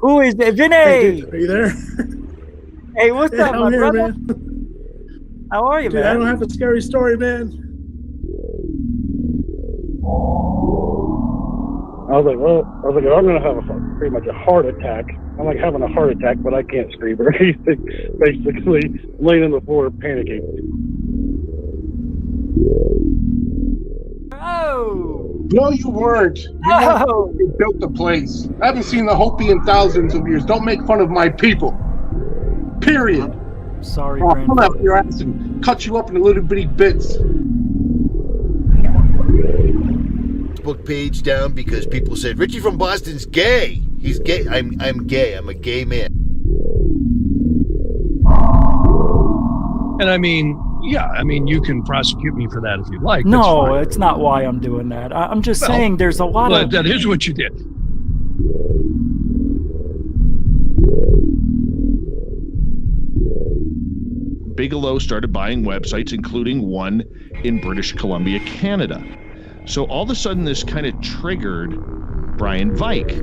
Who is it? Vinny! Hey, dude, are you there? Hey, what's up, I'm my here, brother? man. How are you, Dude, man? I don't have a scary story, man. I was like, I'm gonna have pretty much a heart attack. I'm like having a heart attack, but I can't scream or anything. Basically, laying on the floor, panicking. Oh! No, you weren't. You weren't. Oh! You built the place. I haven't seen the Hopi in thousands of years. Don't make fun of my people. Period. Sorry, I'll pull grandfather. out your ass and cut you up into little bitty bits. Facebook page down because people said Richie from Boston's gay. He's gay. I'm gay. I'm a gay man. And I mean, yeah, I mean, you can prosecute me for that if you like. No, it's not why I'm doing that. I'm just saying there's a lot of... That is what you did. Bigelow started buying websites, including one in British Columbia, Canada. So all of a sudden, this kind of triggered Brian Vike.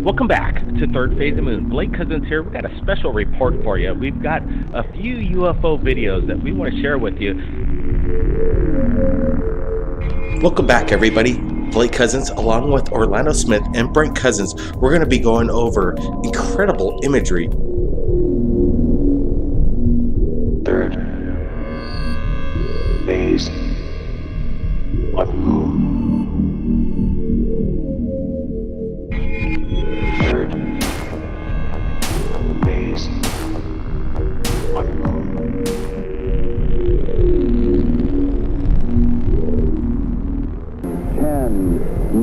Welcome back to Third Phase of Moon. Blake Cousins here. We've got a special report for you. We've got a few UFO videos that we want to share with you. Welcome back, everybody. Blake Cousins, along with Orlando Smith and Brent Cousins, we're going to be going over incredible imagery. Third phase of moon. Third phase of moon. Ten,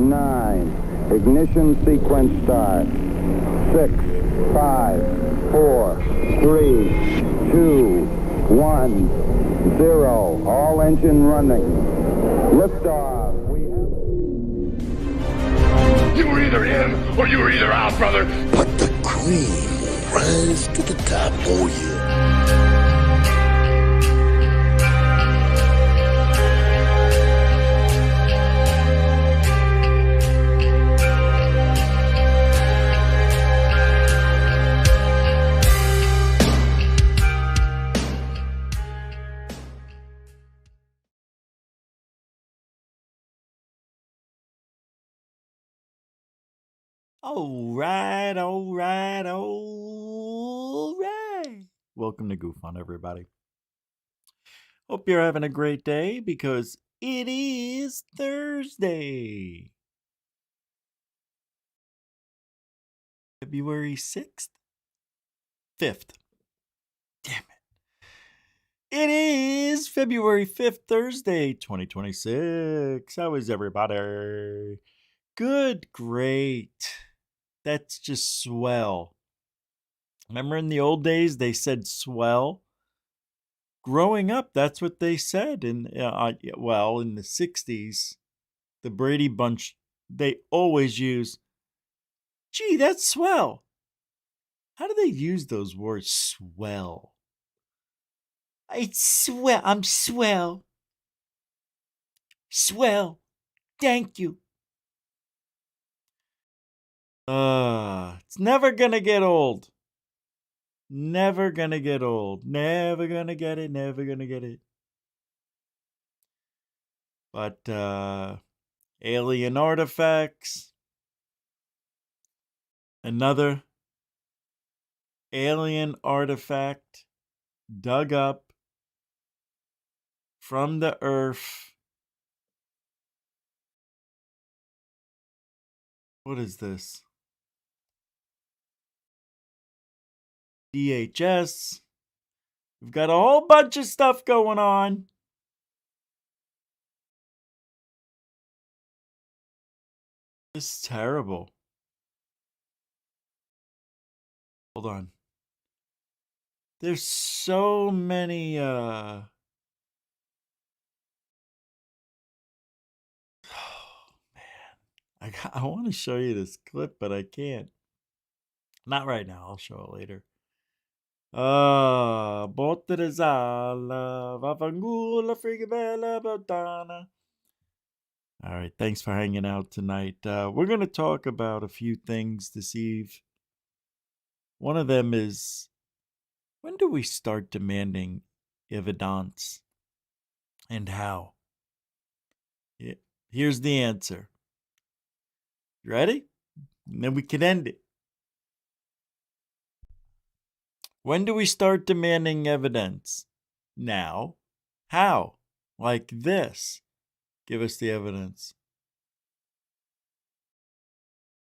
9, ignition sequence start. 6, 5, 4, 3, 2, 1, 0. All engine running. Liftoff. You were either in or you were either out, brother. But the cream will rise to the top. Oh yeah. All right. Welcome to Goof On, everybody. Hope you're having a great day because it is Thursday, February 6th, 5th. Damn it. It is February 5th, Thursday, 2026. How is everybody? Good, great. That's just swell. Remember in the old days, they said swell? Growing up, that's what they said. In the 60s, the Brady Bunch, they always use, gee, that's swell. How do they use those words, swell? It's swell. I'm swell. Swell. Thank you. It's never gonna get old. Never gonna get old. Never gonna get it. Never gonna get it. But, alien artifacts. Another alien artifact dug up from the earth. What is this? DHS. We've got a whole bunch of stuff going on. This is terrible. Hold on. There's so many, oh, man. I want to show you this clip, but I can't. Not right now. I'll show it later. Botte de Zala, Vafangula, Frigabella, Botana. All right, thanks for hanging out tonight. We're going to talk about a few things this eve. One of them is, when do we start demanding evidence and how? Yeah, here's the answer. You ready? And then we can end it. When do we start demanding evidence? Now. How? Like this. Give us the evidence.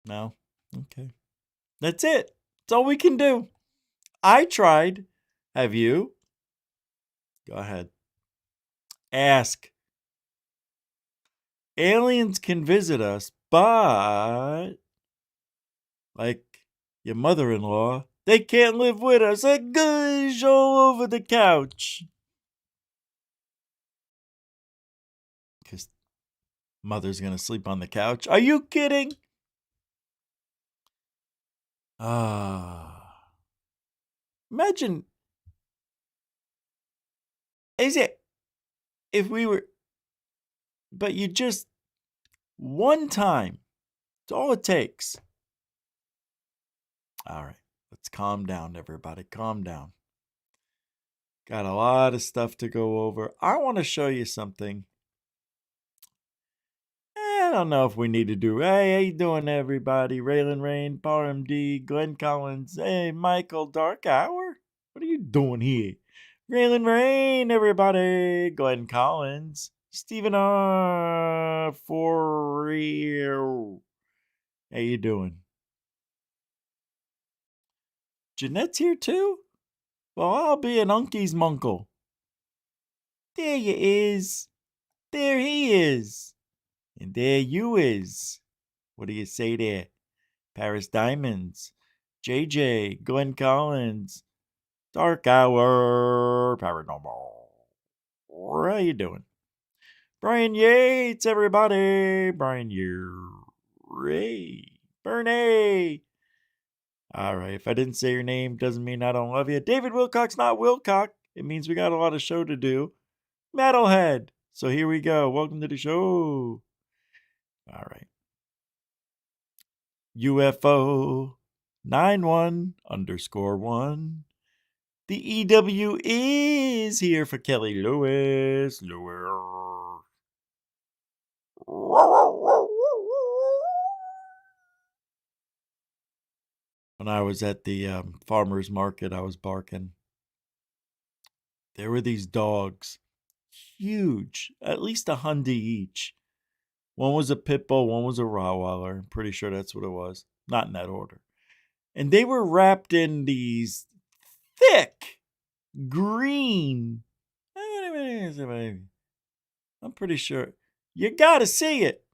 No? Okay. That's it. That's all we can do. I tried. Have you? Go ahead. Ask. Aliens can visit us, but like your mother-in-law, they can't live with us. A gush all over the couch. Because mother's going to sleep on the couch. Are you kidding? Imagine, is it, if we were, but you just, one time, it's all it takes. All right, let's calm down, everybody. Calm down. Got a lot of stuff to go over. I want to show you something. I don't know if we need to do. Hey, how you doing, everybody? Raylan Rain, Power MD, Glenn Collins. Hey, Michael, Dark Hour? What are you doing here? Raylan Rain, everybody. Glenn Collins. Stephen R. For real. How you doing? Jeanette's here too? Well, I'll be an uncle's munkle. There you is. There he is. And there you is. What do you say there? Paris Diamonds. JJ. Glenn Collins. Dark Hour. Paranormal. How you doing? Brian Yates, everybody. Brian Ray. Bernie. All right. If I didn't say your name, doesn't mean I don't love you. David Wilcox, not Wilcock. It means we got a lot of show to do. Metalhead. So here we go. Welcome to the show. All right. UFO 91_1. The EW is here for Kelly Lewis. When I was at the farmer's market, I was barking. There were these dogs. Huge. At least 100 each. One was a pit bull, one was a Rottweiler. I'm pretty sure that's what it was. Not in that order. And they were wrapped in these thick green. I'm pretty sure. You gotta see it.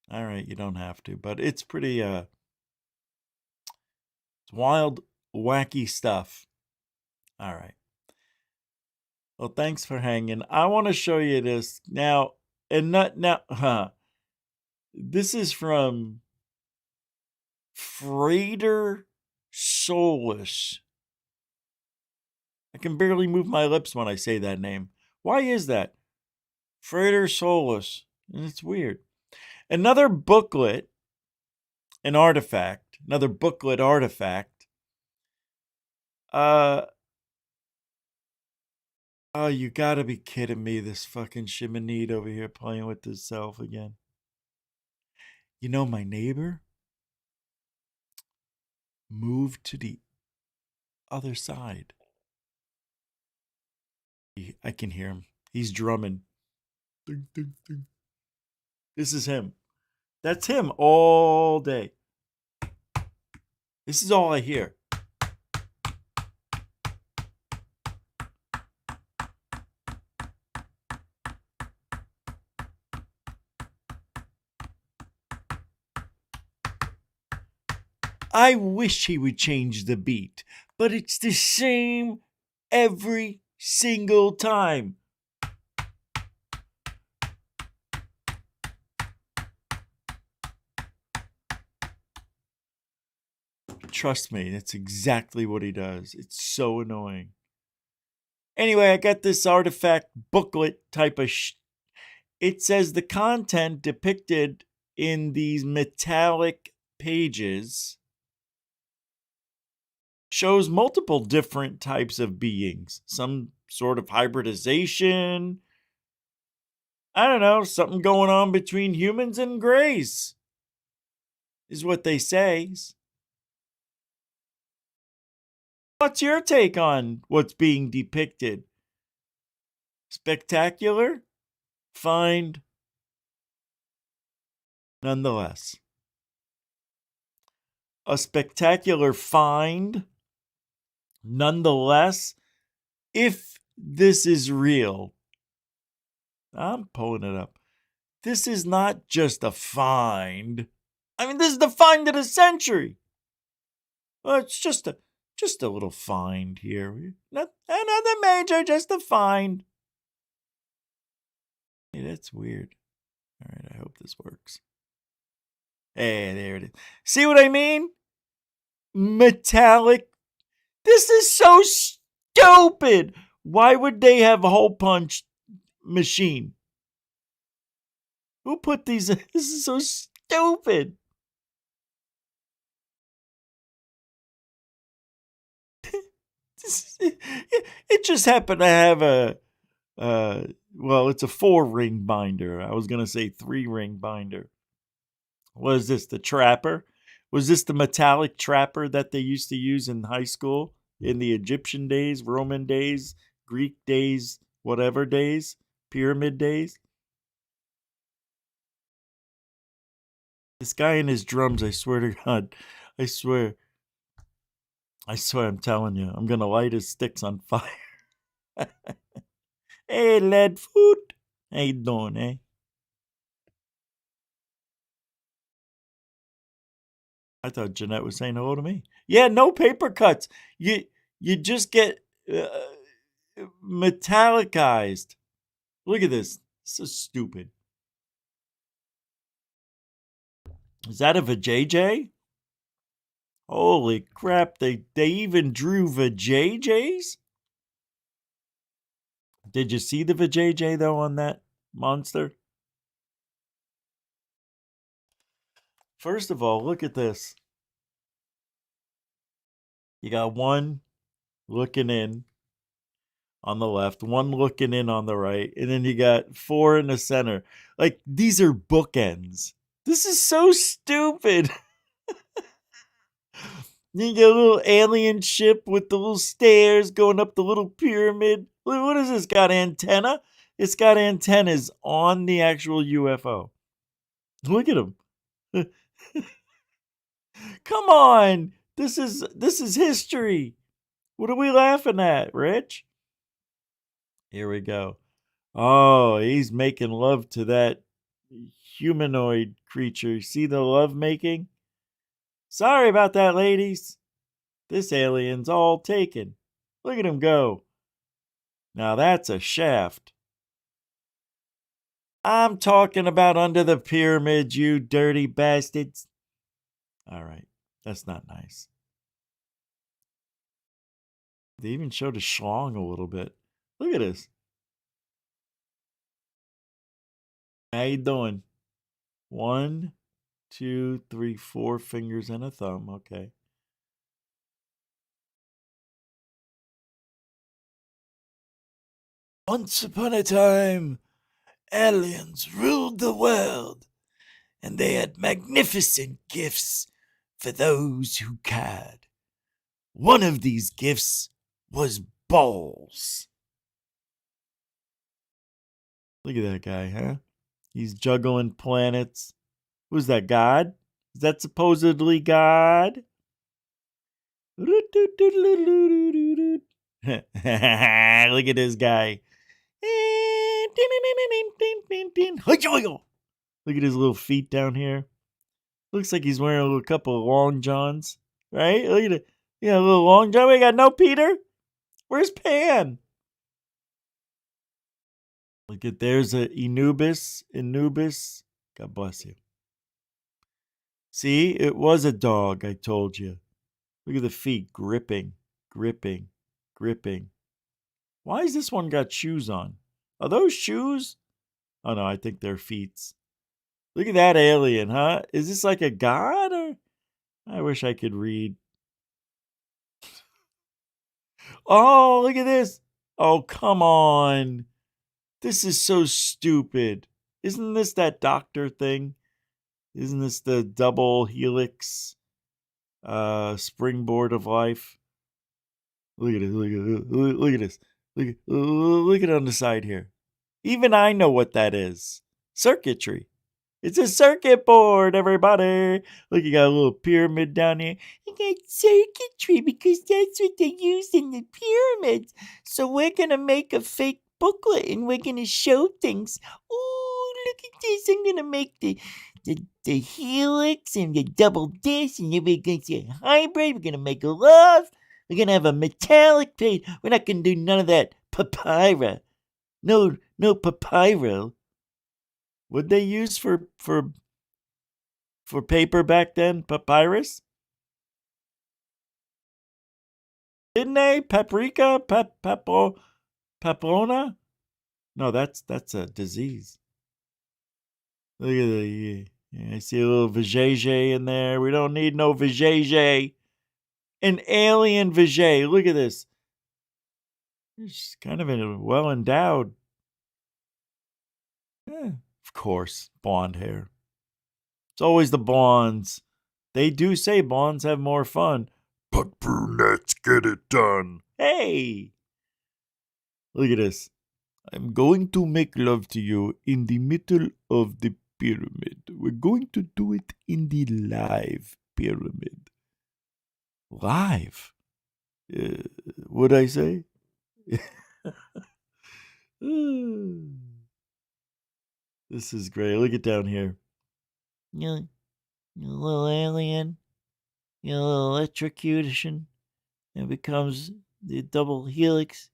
All right, you don't have to, but it's pretty it's wild, wacky stuff. All right. Well, thanks for hanging. I want to show you this now, and not now. This is from Freighter Soulless. I can barely move my lips when I say that name. Why is that? Freighter Soulless. It's weird. Another booklet, an artifact. Another booklet artifact. Oh, you gotta be kidding me. This fucking Shimonide over here playing with himself again. You know, my neighbor moved to the other side. I can hear him. He's drumming. Ding, ding, ding. This is him. That's him all day. This is all I hear. I wish he would change the beat, but it's the same every single time. Trust me, that's exactly what he does. It's so annoying. Anyway, I got this artifact booklet type of it says the content depicted in these metallic pages shows multiple different types of beings. Some sort of hybridization. I don't know, something going on between humans and grays is what they say. What's your take on what's being depicted? Spectacular? Find? Nonetheless. A spectacular find? Nonetheless, if this is real, I'm pulling it up. This is not just a find. I mean, this is the find of the century. Well, it's just a little find here. Not another major, just a find. Hey, that's weird. All right, I hope this works. Hey, there it is. See what I mean? Metallic. This is so stupid. Why would they have a hole punch machine? Who put these? This is so stupid. It just happened to have well, it's a 4-ring binder. I was going to say 3-ring binder. Was this the trapper? Was this the metallic trapper that they used to use in high school in the Egyptian days, Roman days, Greek days, whatever days, pyramid days? This guy and his drums, I swear to God, I swear, I'm telling you, I'm going to light his sticks on fire. Hey, Leadfoot. How you doing, eh? I thought Jeanette was saying hello to me. Yeah, no paper cuts. You just get metallicized. Look at this. So stupid. Is that a vajayjay? Holy crap, they even drew vajayjays? Did you see the vajayjay, though, on that monster? First of all, look at this. You got one looking in on the left, one looking in on the right, and then you got 4 in the center. Like, these are bookends. This is so stupid. You get a little alien ship with the little stairs going up the little pyramid. What is this? Got antenna? It's got antennas on the actual UFO. Look at them. Come on. This is history. What are we laughing at, Rich? Here we go. Oh, he's making love to that humanoid creature. See the love making? Sorry about that, ladies. This alien's all taken. Look at him go. Now that's a shaft. I'm talking about under the pyramids, you dirty bastards. All right, that's not nice. They even showed a schlong a little bit. Look at this. How you doing? 1, 2, 3, 4 fingers and a thumb. Okay. Once upon a time, aliens ruled the world, and they had magnificent gifts for those who cared. One of these gifts was balls. Look at that guy, huh? He's juggling planets. Who's that, God? Is that supposedly God? Look at this guy. Look at his little feet down here. Looks like he's wearing a couple of long johns, right? Look at it. Yeah, a little long john. We got no Peter. Where's Pan? Look at there's a Anubis. God bless you. See, it was a dog, I told you. Look at the feet gripping, gripping, gripping. Why has this one got shoes on? Are those shoes? Oh no, I think they're feet. Look at that alien, huh? Is this like a god or? I wish I could read. Oh, look at this. Oh, come on. This is so stupid. Isn't this that doctor thing? Isn't this the double helix springboard of life? Look at it. Look at this. Look at it on the side here. Even I know what that is. Circuitry. It's a circuit board, everybody. Look, you got a little pyramid down here. You got circuitry because that's what they use in the pyramids. So we're going to make a fake booklet and we're going to show things. Oh, look at this. I'm going to make the helix and the double disc, and then we're going to see a hybrid. We're going to make a love. We're going to have a metallic page. We're not going to do none of that papyrus. No papyrus. What'd they use for paper back then? Papyrus? Didn't they? Paprika? Paprona? No, that's a disease. Look at the. I see a little vajayjay in there. We don't need no vajayjay. An alien vajay. Look at this. It's kind of well endowed. Yeah, of course, blonde hair. It's always the blondes. They do say blondes have more fun. But brunettes get it done. Hey! Look at this. I'm going to make love to you in the middle of the pyramid. We're going to do it in the live pyramid. Live? What'd I say? This is great. Look at down here. You little alien. You little electrocution. It becomes the double helix.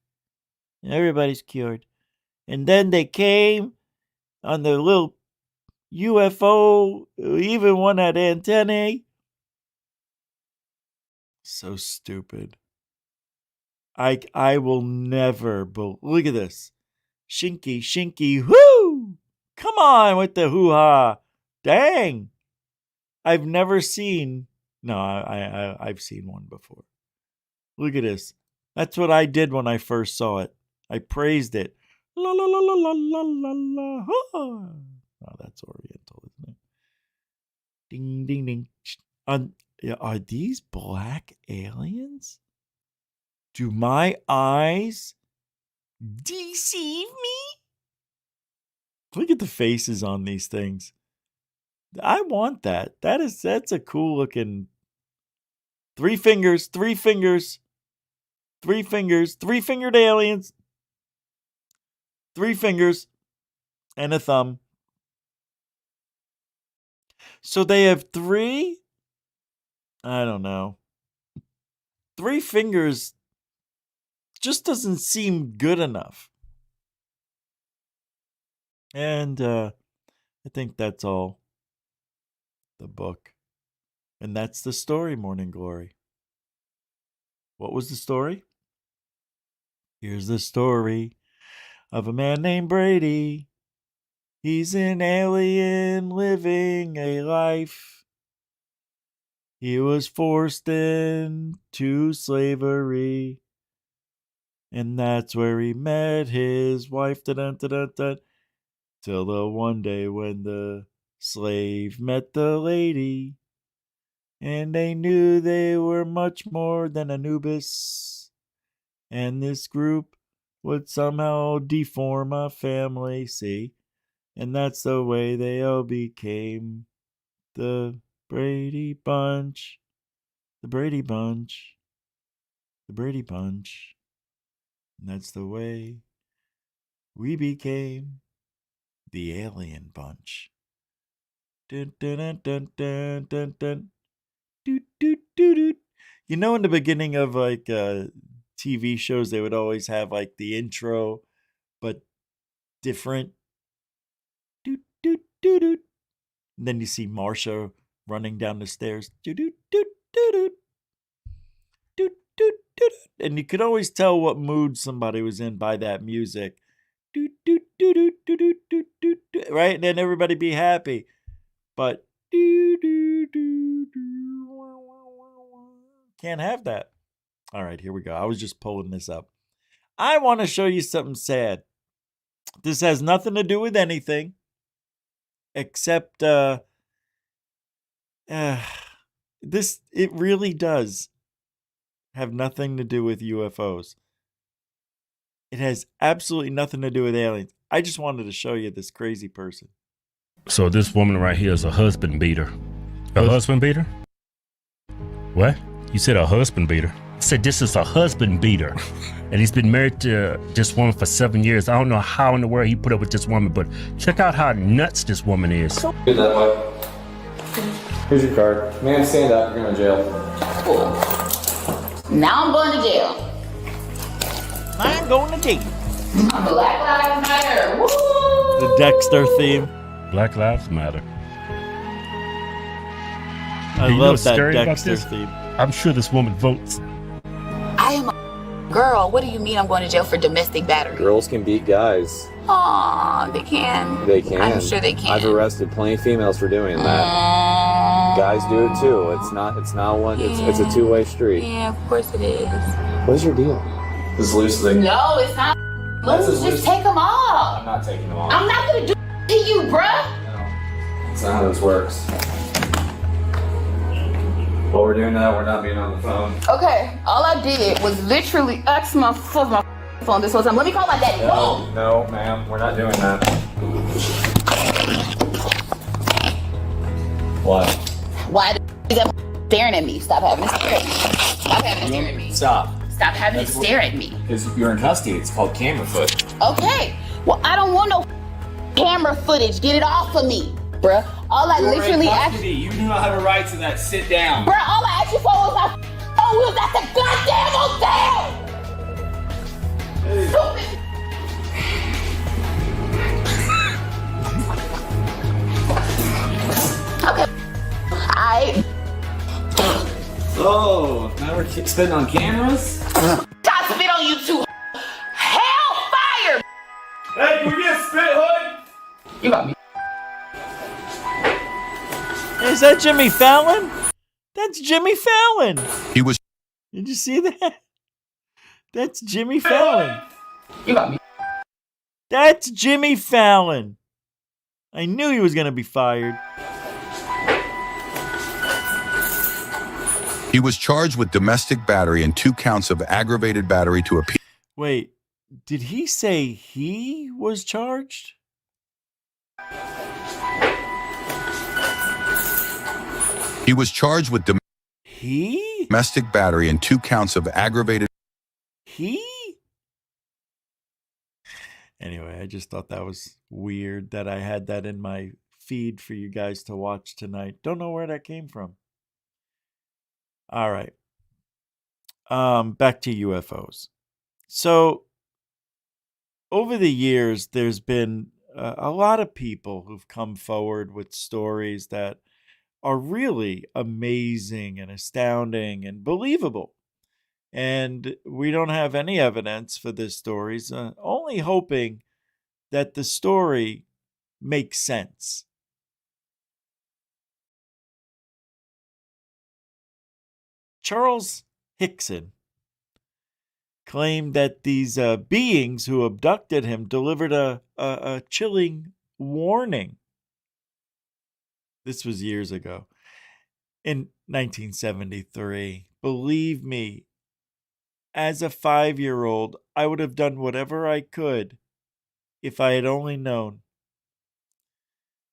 And everybody's cured. And then they came on the little UFO, even one had antennae. So stupid. I will never look at this. Shinky, whoo! Come on with the hoo-ha. Dang. I've never seen. No, I've seen one before. Look at this. That's what I did when I first saw it. I praised it. La la la la la la la la. Oh, that's Oriental, isn't it? Ding ding ding. Are these black aliens? Do my eyes deceive me? Look at the faces on these things. I want that. That's a cool looking. Three fingers, three-fingered aliens. 3 fingers and a thumb. So they have 3? I don't know. 3 fingers just doesn't seem good enough. And I think that's all. The book. And that's the story, Morning Glory. What was the story? Here's the story of a man named Brady. He's an alien living a life. He was forced into slavery. And that's where he met his wife. Dun-dun-dun-dun-dun. Till the one day when the slave met the lady. And they knew they were much more than Anubis. And this group would somehow deform a family, see? And that's the way they all became the Brady Bunch. The Brady Bunch. The Brady Bunch. And that's the way we became the Alien Bunch. Dun, dun, dun, dun, dun, dun, dun. Doot, doot, doot, doot. You know, in the beginning of like TV shows, they would always have like the intro, but different. Doot, doot, doot, doot. And then you see Marsha running down the stairs. Doot, doot, doot, doot, doot. doot, doot, and you could always tell what mood somebody was in by that music. Doot, doot, doot, doot, doot, doot, doot, doot, doot, right? And then everybody be happy. But doo, doo, doo, doo, can't have that. All right, here we go. I was just pulling this up. I want to show you something sad. This has nothing to do with anything except this, it really does have nothing to do with UFOs. It has absolutely nothing to do with aliens. I just wanted to show you this crazy person. So this woman right here is a husband beater. A husband beater? What? You said a husband beater. I said this is a husband beater. And he's been married to this woman for 7 years. I don't know how in the world he put up with this woman, but check out how nuts this woman is. Do that way. Here's your card. Man, stand up. You're going to jail. Cool. Now I'm going to jail. I'm going to jail. Black Lives Matter. Woo! The Dexter theme. Black Lives Matter. I love that Dexter theme. I'm sure this woman votes. I am a girl. What do you mean I'm going to jail for domestic battery? Girls can beat guys. Aw, they can. They can. I'm sure they can. I've arrested plenty of females for doing that. Guys do it too. It's not one. It's a two-way street. Yeah, of course it is. What's your deal? This is loose thing. No, it's not. Let's just take them off. I'm not taking them off. I'm not going to do it to you, bruh. No. That's not how this works. While we're doing that, we're not being on the phone. Okay, all I did was literally ask my phone this whole time. Let me call my daddy. No, ma'am, we're not doing that. What? Why is that staring at me? Stop having to stare at me. Stop having to stare at me. Stop. Stop having to stare at me. Because you're in custody. It's called camera footage. Okay. Well, I don't want no camera footage. Get it off of me, bruh. All I literally asked. You do not have a right to that. Sit down. Bruh, all I asked you for was my phone. We was at the goddamn hotel. Stupid. Okay. Oh, now we're spitting on cameras? Stop spit on you too. Hellfire! Hey, can we get spit, Hood? You got me. Is that Jimmy Fallon? That's Jimmy Fallon. He was. Did you see that? That's Jimmy Fallon. You got me. That's Jimmy Fallon. I knew he was going to be fired. He was charged with domestic battery and 2 counts of aggravated battery to a. Wait, did he say he was charged? He was charged with He? domestic battery and 2 counts of aggravated. He? Anyway, I just thought that was weird that I had that in my feed for you guys to watch tonight. Don't know where that came from. All right. Back to UFOs. So, over the years, there's been a lot of people who've come forward with stories that are really amazing and astounding and believable. And we don't have any evidence for these stories, only hoping that the story makes sense. Charles Hickson claimed that these beings who abducted him delivered a chilling warning. This was years ago. In 1973, believe me, as a 5-year-old, I would have done whatever I could if I had only known.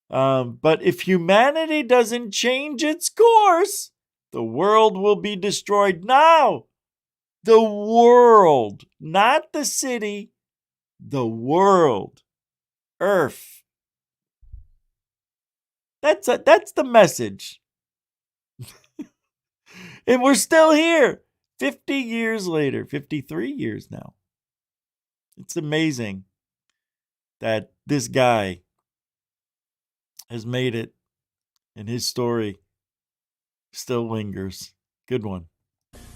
But if humanity doesn't change its course, the world will be destroyed now. The world, not the city, the world, Earth. That's the message. And we're still here 50 years later, 53 years now. It's amazing that this guy has made it and his story still lingers. Good one.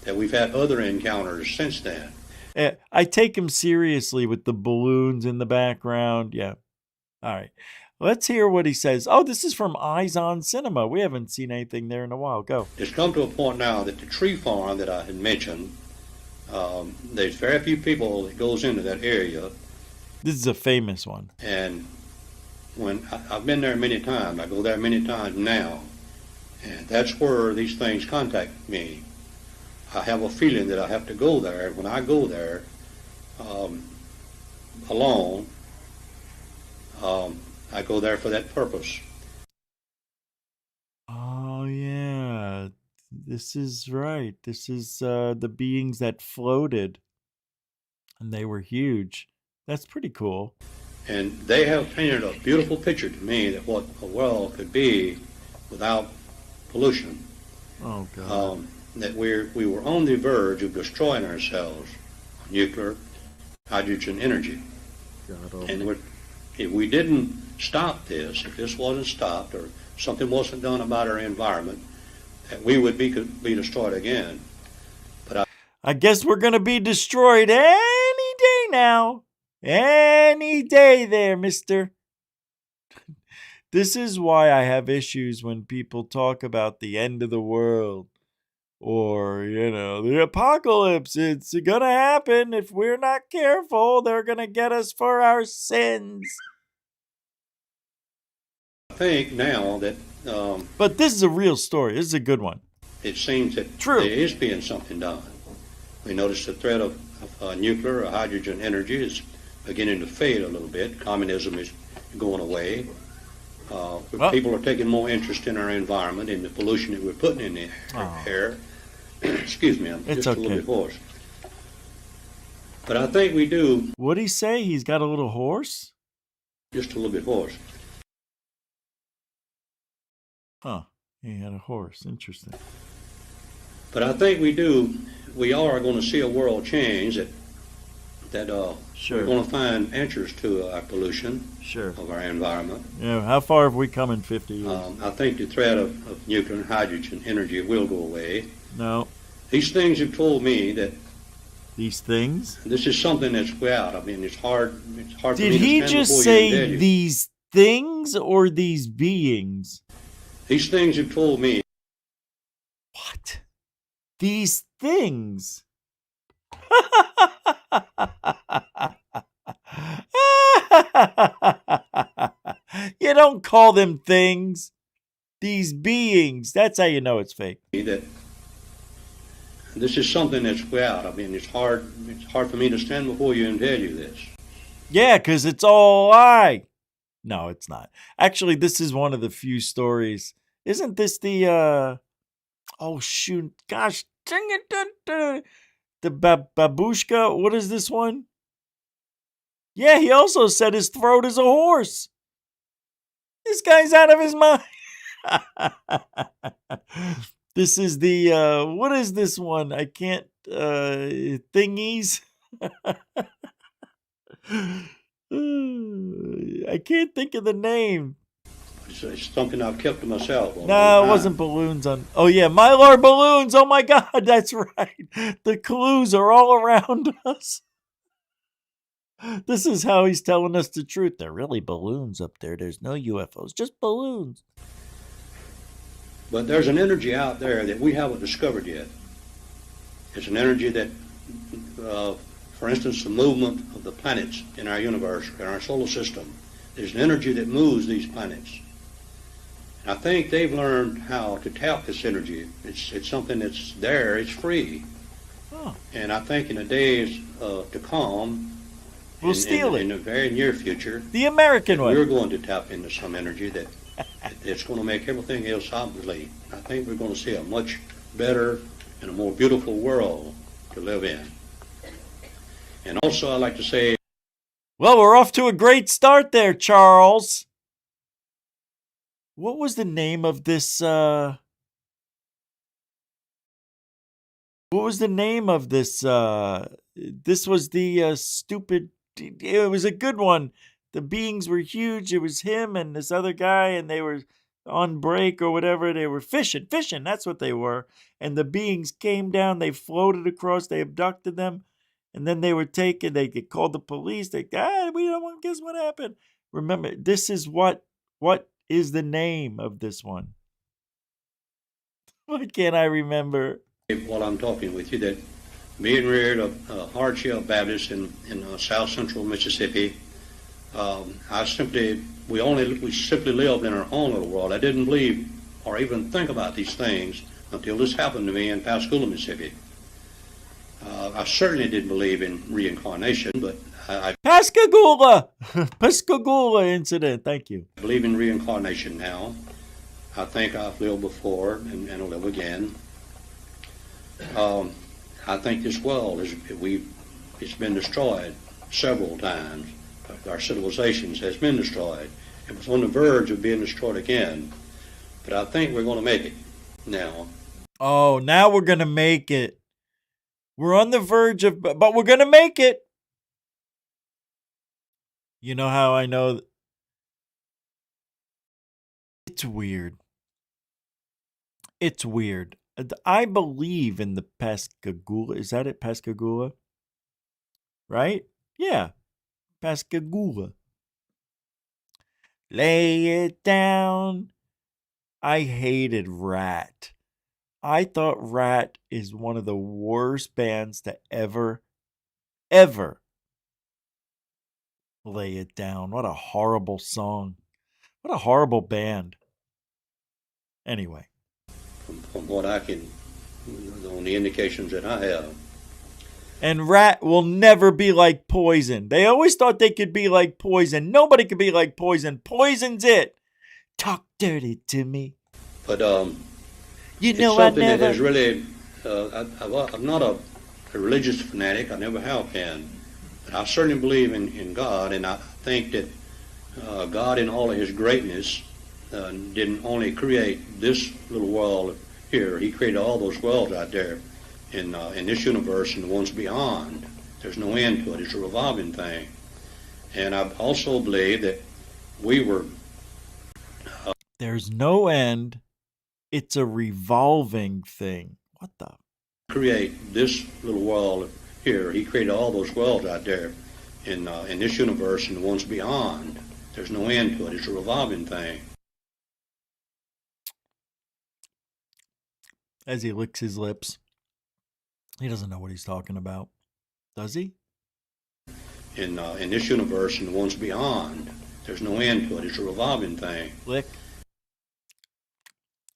that we've had other encounters since then. I take him seriously with the balloons in the background. Yeah. All right. Let's hear what he says. Oh, this is from Eyes on Cinema. We haven't seen anything there in a while. Go. It's come to a point now that the tree farm that I had mentioned, there's very few people that goes into that area. This is a famous one. And when I've been there many times, I go there many times now, and that's where these things contact me. I have a feeling that I have to go there. When I go there alone, I go there for that purpose. Oh, yeah. This is right. This is the beings that floated, and they were huge. That's pretty cool. And they have painted a beautiful picture to me that what a world could be without pollution. Oh, God. That we were on the verge of destroying ourselves, nuclear, hydrogen energy. And if we didn't stop this, if this wasn't stopped or something wasn't done about our environment, that we would be destroyed again. But I guess we're going to be destroyed any day now. Any day there, mister. This is why I have issues when people talk about the end of the world. Or, the apocalypse. It's going to happen. If we're not careful, they're going to get us for our sins. I think now that... but this is a real story. This is a good one. It seems that there is being something done. We notice the threat of nuclear or hydrogen energy is beginning to fade a little bit. Communism is going away. People are taking more interest in our environment and the pollution that we're putting in the air. Excuse me, I'm just a little bit hoarse. But I think we do. What'd he say? He's got a little horse? Just a little bit hoarse. Huh. He had a horse. Interesting. But I think we are going to see a world change that we're going to find answers to our pollution of our environment. Yeah, how far have we come in 50 years? I think the threat of nuclear and hydrogen energy will go away. No. These things have told me that... These things? This is something that's way out. I mean, it's hard for me to stand Did he just say these things or these beings? These things have told me... What? These things? You don't call them things. These beings. That's how you know it's fake. That this is something that's way out. I mean, it's hard for me to stand before you and tell you this. Yeah, because it's all a lie. No, it's not. Actually, this is one of the few stories. Isn't this the oh shoot, gosh, dang it, the babushka? What is this one? Yeah, he also said his throat is a horse. This guy's out of his mind. This is the what is this one? I can't thingies. I can't think of the name. It's something I've kept to myself. No, it wasn't balloons on. Oh yeah, Mylar balloons. Oh my God, that's right. The clues are all around us. This is how he's telling us the truth. They're really balloons up there. There's no UFOs, just balloons. But there's an energy out there that we haven't discovered yet. It's an energy that, for instance, the movement of the planets in our universe, in our solar system, there's an energy that moves these planets. And I think they've learned how to tap this energy. It's something that's there, it's free. Oh. And I think in the days to come, we'll steal it. In the very near future, the American way, we're going to tap into some energy that it's going to make everything else obsolete. I think we're going to see a much better and a more beautiful world to live in. And also, I'd like to say, well, we're off to a great start there, Charles. What was the name of this? What was the name of this? This was the stupid. It was a good one. The beings were huge. It was him and this other guy, and they were on break or whatever. They were fishing. That's what they were. And the beings came down. They floated across. They abducted them. And then they were taken. They called the police. We don't want to guess what happened. Remember, this is what is the name of this one? Why can't I remember? While I'm talking with you, that being reared a hardshell Baptist in south central Mississippi, we simply lived in our own little world. I didn't believe or even think about these things until this happened to me in Pascagoula, Mississippi. I certainly didn't believe in reincarnation, but I Pascagoula incident. Thank you. believe in reincarnation now. I think I've lived before and will live again. I think this world it's been destroyed several times. Our civilizations has been destroyed. It was on the verge of being destroyed again. But I think we're going to make it now. Oh, now we're going to make it. We're on the verge of, but we're going to make it. You know how I know? It's weird. It's weird. I believe in the Pascagoula. Is that it? Pascagoula? Right? Yeah. Pascagoula. Lay it down. I hated Rat. I thought Rat is one of the worst bands to ever lay it down. What a horrible song. What a horrible band. Anyway. From what I can, on the indications that I have. And Rat will never be like Poison. They always thought they could be like Poison. Nobody could be like Poison. Poison's it. Talk dirty to me. But you it's know, I something that never. has really. I'm not a religious fanatic. I never have been. But I certainly believe in God, and I think that God, in all of His greatness, didn't only create this little world here. He created all those worlds out there in this universe and the ones beyond. There's no end to it. It's a revolving thing. And I also believe that we were... There's no end. It's a revolving thing. What the? Create this little world here. He created all those worlds out there in this universe and the ones beyond. There's no end to it. It's a revolving thing. As he licks his lips. He doesn't know what he's talking about. Does he? In this universe and the ones beyond. There's no end to it. It's a revolving thing. Lick.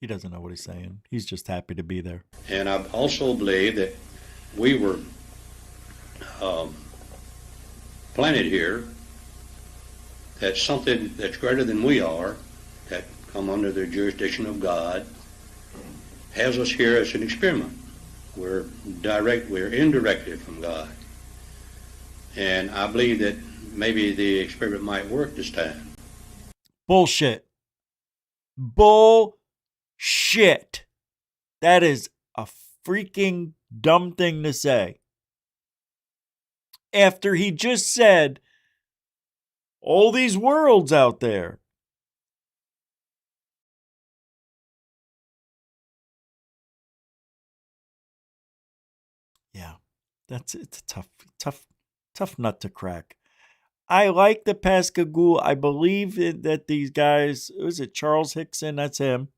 He doesn't know what he's saying. He's just happy to be there. And I also believe that we were planted here, that something that's greater than we are, that come under the jurisdiction of God, has us here as an experiment. We're indirectly from God. And I believe that maybe the experiment might work this time. Bullshit. Bullshit. That is a freaking dumb thing to say. After he just said all these worlds out there. Yeah, it's a tough nut to crack. I like the Pascagoula. I believe that these guys, was it Charles Hickson? That's him.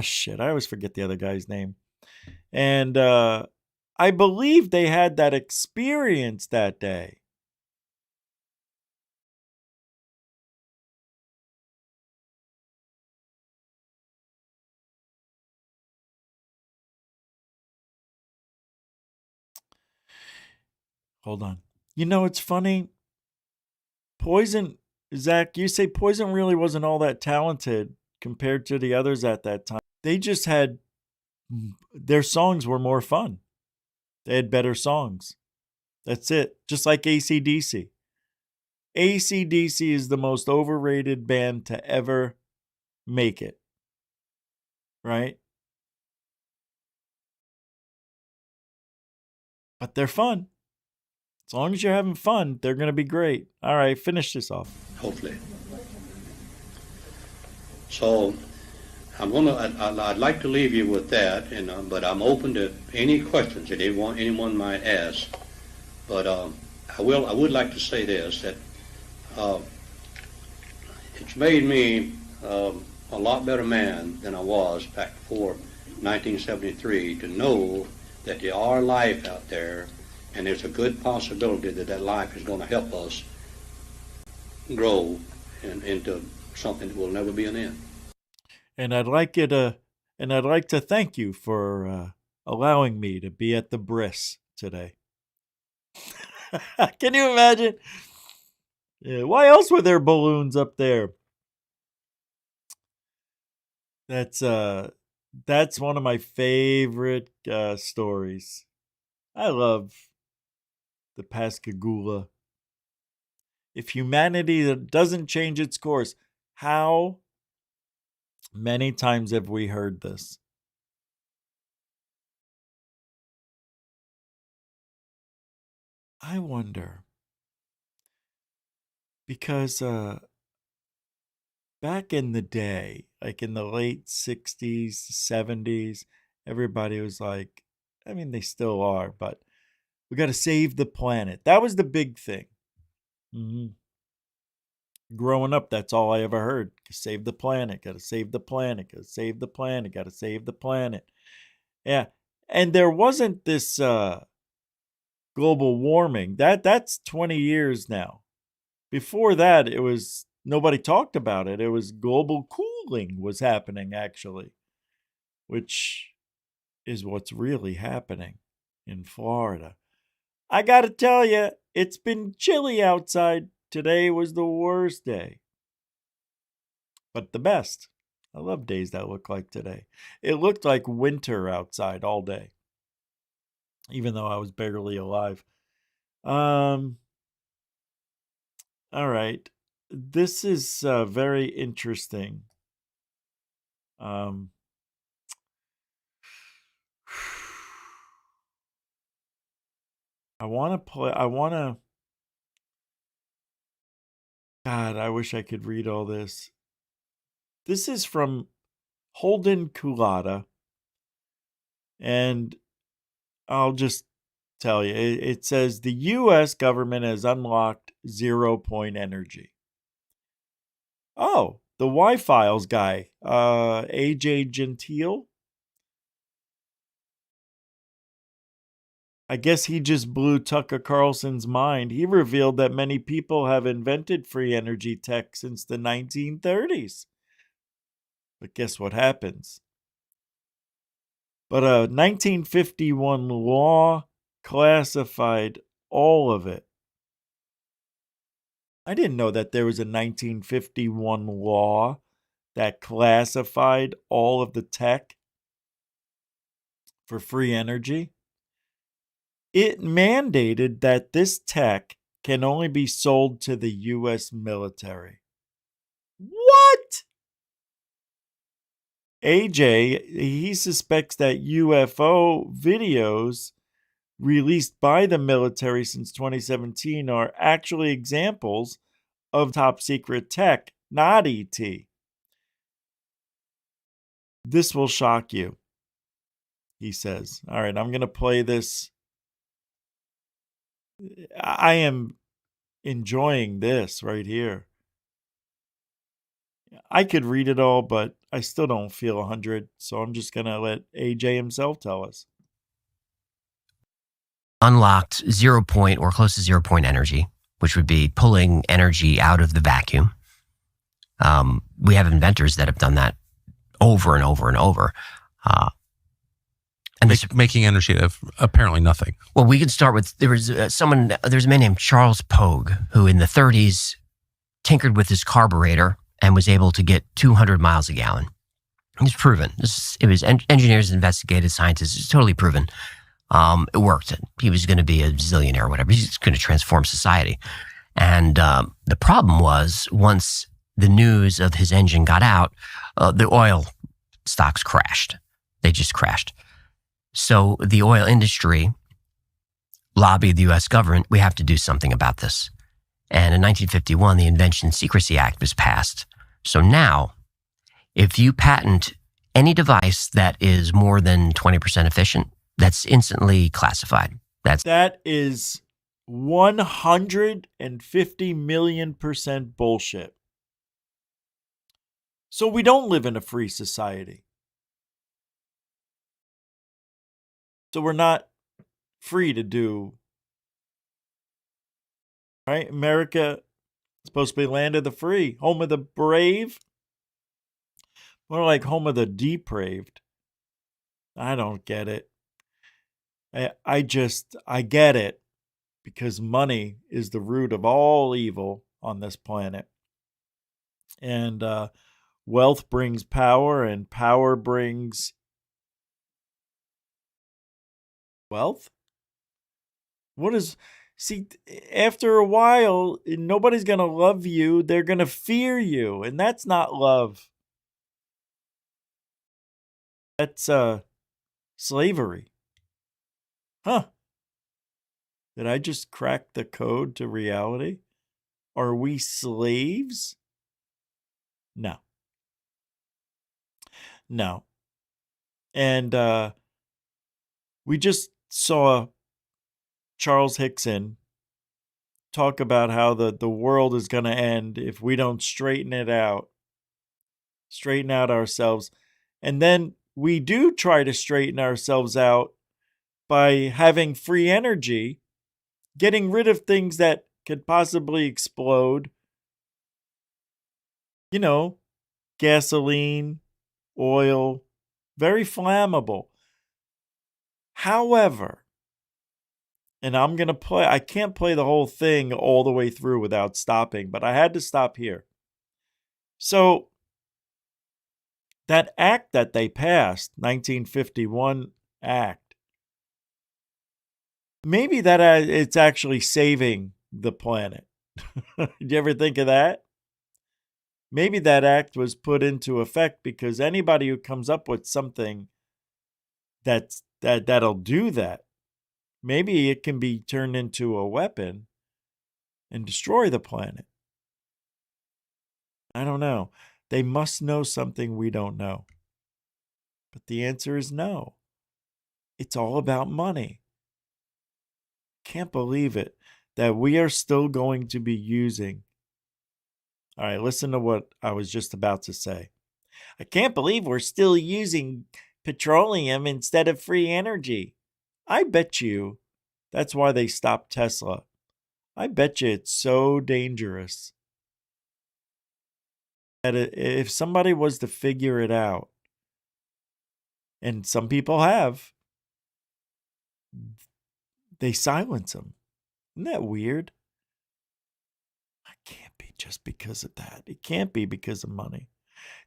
Shit, I always forget the other guy's name. And I believe they had that experience that day. Hold on. You know, it's funny. Poison, Zach, you say Poison really wasn't all that talented compared to the others at that time. They just had, their songs were more fun. They had better songs. That's it. Just like AC/DC. AC/DC is the most overrated band to ever make it. Right? But they're fun. As long as you're having fun, they're going to be great. All right, finish this off. Hopefully. So I'd like to leave you with that, but I'm open to any questions that anyone might ask. But I would like to say this, that it's made me a lot better man than I was back before 1973 to know that there are life out there, and there's a good possibility that life is going to help us grow into something that will never be an end. And I'd like to thank you for allowing me to be at the bris today. Can you imagine? Yeah, why else were there balloons up there? That's one of my favorite stories. I love the Pascagoula. If humanity doesn't change its course, how many times have we heard this? I wonder, because back in the day, like in the late 60s, 70s, everybody was like, I mean, they still are, but we got to save the planet. That was the big thing. Growing up, that's all I ever heard. Save the planet, got to save the planet, got to save the planet, got to save the planet. Yeah. And there wasn't this global warming. That's 20 years now. Before that, it was nobody talked about it. It was global cooling was happening, actually, which is what's really happening in Florida. I got to tell you, it's been chilly outside. Today was the worst day, but the best. I love days that look like today. It looked like winter outside all day, even though I was barely alive. All right. This is very interesting. I want to God, I wish I could read all this. This is from Holden Culata, and I'll just tell you. It says the U.S. government has unlocked 0-point energy. Oh, the Y-Files guy, AJ Gentile. I guess he just blew Tucker Carlson's mind. He revealed that many people have invented free energy tech since the 1930s. But guess what happens? But a 1951 law classified all of it. I didn't know that there was a 1951 law that classified all of the tech for free energy. It mandated that this tech can only be sold to the U.S. military. What? AJ, he suspects that UFO videos released by the military since 2017 are actually examples of top secret tech, not ET. This will shock you, he says. All right, I'm going to play this. I am enjoying this right here. I could read it all, but I still don't feel 100, so I'm just going to let AJ himself tell us. Unlocked 0-point or close to 0-point energy, which would be pulling energy out of the vacuum. We have inventors that have done that over and over and over. And making energy of apparently nothing. Well, we can start with, there's a man named Charles Pogue who in the 30s tinkered with his carburetor and was able to get 200 miles a gallon. It's proven. It was engineers investigated, scientists. It's totally proven. It worked. He was going to be a zillionaire or whatever. He's going to transform society. And the problem was, once the news of his engine got out, the oil stocks crashed. They just crashed. So the oil industry lobbied the U.S. government, we have to do something about this. And in 1951, the Invention Secrecy Act was passed. So now, If you patent any device that is more than 20% efficient, that's instantly classified. That is 150 million% bullshit. So we don't live in a free society. So we're not free to do, right? America is supposed to be land of the free, home of the brave. More like home of the depraved. I don't get it. I get it because money is the root of all evil on this planet. And wealth brings power, and power brings wealth? See, after a while, nobody's going to love you. They're going to fear you, and that's not love. That's slavery. Huh. Did I just crack the code to reality? Are we slaves? No. No. And we just saw Charles Hickson talk about how the world is going to end if we don't straighten out ourselves. And then we do try to straighten ourselves out by having free energy, getting rid of things that could possibly explode. You know, gasoline, oil, very flammable. However, and I can't play the whole thing all the way through without stopping, but I had to stop here. So, that act that they passed, 1951 act, maybe that it's actually saving the planet. Did you ever think of that? Maybe that act was put into effect because anybody who comes up with something that'll do that, maybe it can be turned into a weapon and destroy the planet. I don't know. They must know something we don't know. But the answer is no. It's all about money. Can't believe it that we are still going to be using. All right, listen to what I was just about to say. I can't believe we're still using petroleum instead of free energy. I bet you that's why they stopped Tesla. I bet you it's so dangerous that if somebody was to figure it out, and some people have, they silence them. Isn't that weird? It can't be just because of that. It can't be because of money.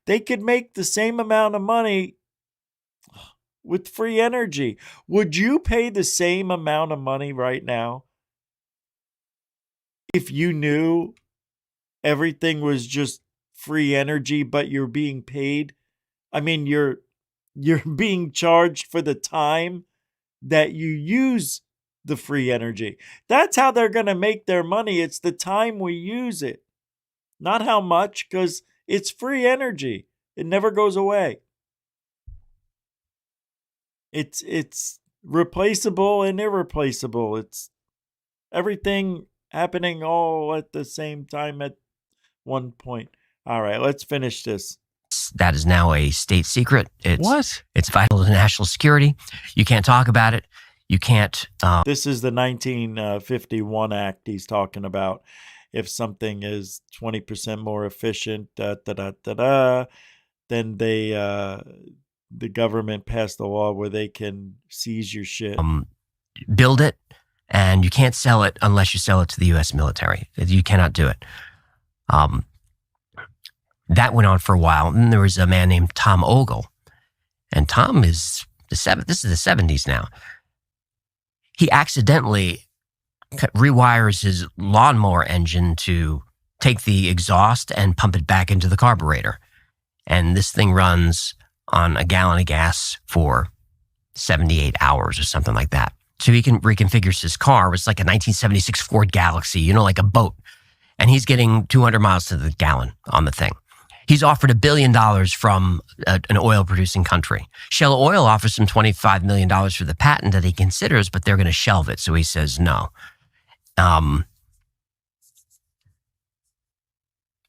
They could make the same amount of money with free energy. Would you pay the same amount of money right now if you knew everything was just free energy, but you're being paid? I mean, you're being charged for the time that you use the free energy. That's how they're going to make their money. It's the time we use it, not how much, because it's free energy. It never goes away. It's replaceable and irreplaceable. It's everything happening all at the same time at one point. All right, let's finish this. That is now a state secret. What? It's vital to national security. You can't talk about it. You can't. This is the 1951 act he's talking about. If something is 20% more efficient, then the government passed a law where they can seize your shit. Build it, and you can't sell it unless you sell it to the U.S. military. You cannot do it. That went on for a while. And then there was a man named Tom Ogle. And Tom is this is the 70s now. He accidentally rewires his lawnmower engine to take the exhaust and pump it back into the carburetor. And this thing runs on a gallon of gas for 78 hours or something like that. So he reconfigures his car. It was like a 1976 Ford Galaxy, like a boat. And he's getting 200 miles to the gallon on the thing. He's offered $1 billion from an oil-producing country. Shell Oil offers him $25 million for the patent that he considers, but they're going to shelve it. So he says no.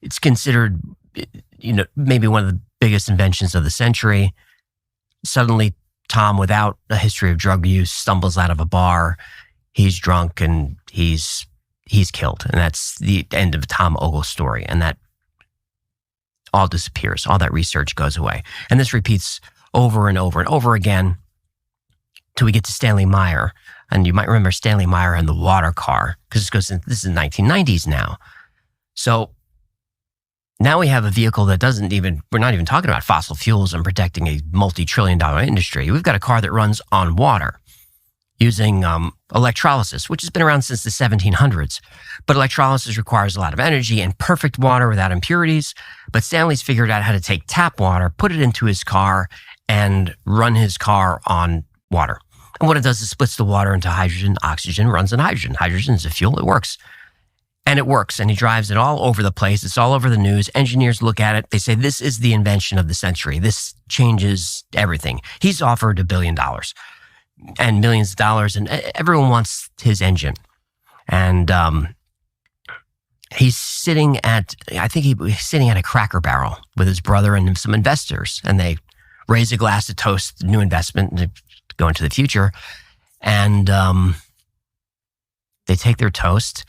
It's considered, maybe one of the biggest inventions of the century. Suddenly, Tom, without a history of drug use, stumbles out of a bar. He's drunk and he's killed. And that's the end of Tom Ogle's story. And that all disappears. All that research goes away. And this repeats over and over and over again till we get to Stanley Meyer. And you might remember Stanley Meyer and the water car, because this is the 1990s now. So now we have a vehicle that we're not even talking about fossil fuels and protecting a multi-trillion-dollar industry. We've got a car that runs on water using electrolysis, which has been around since the 1700s. But electrolysis requires a lot of energy and perfect water without impurities. But Stanley's figured out how to take tap water, put it into his car, and run his car on water. And what it does is splits the water into hydrogen, oxygen, runs on hydrogen. Hydrogen is a fuel, it works. And it works, and he drives it all over the place. It's all over the news. Engineers look at it. They say, this is the invention of the century. This changes everything. He's offered $1 billion and millions of dollars, and everyone wants his engine. And he's sitting at a Cracker Barrel with his brother and some investors, and they raise a glass to toast the new investment to go into the future. And they take their toast,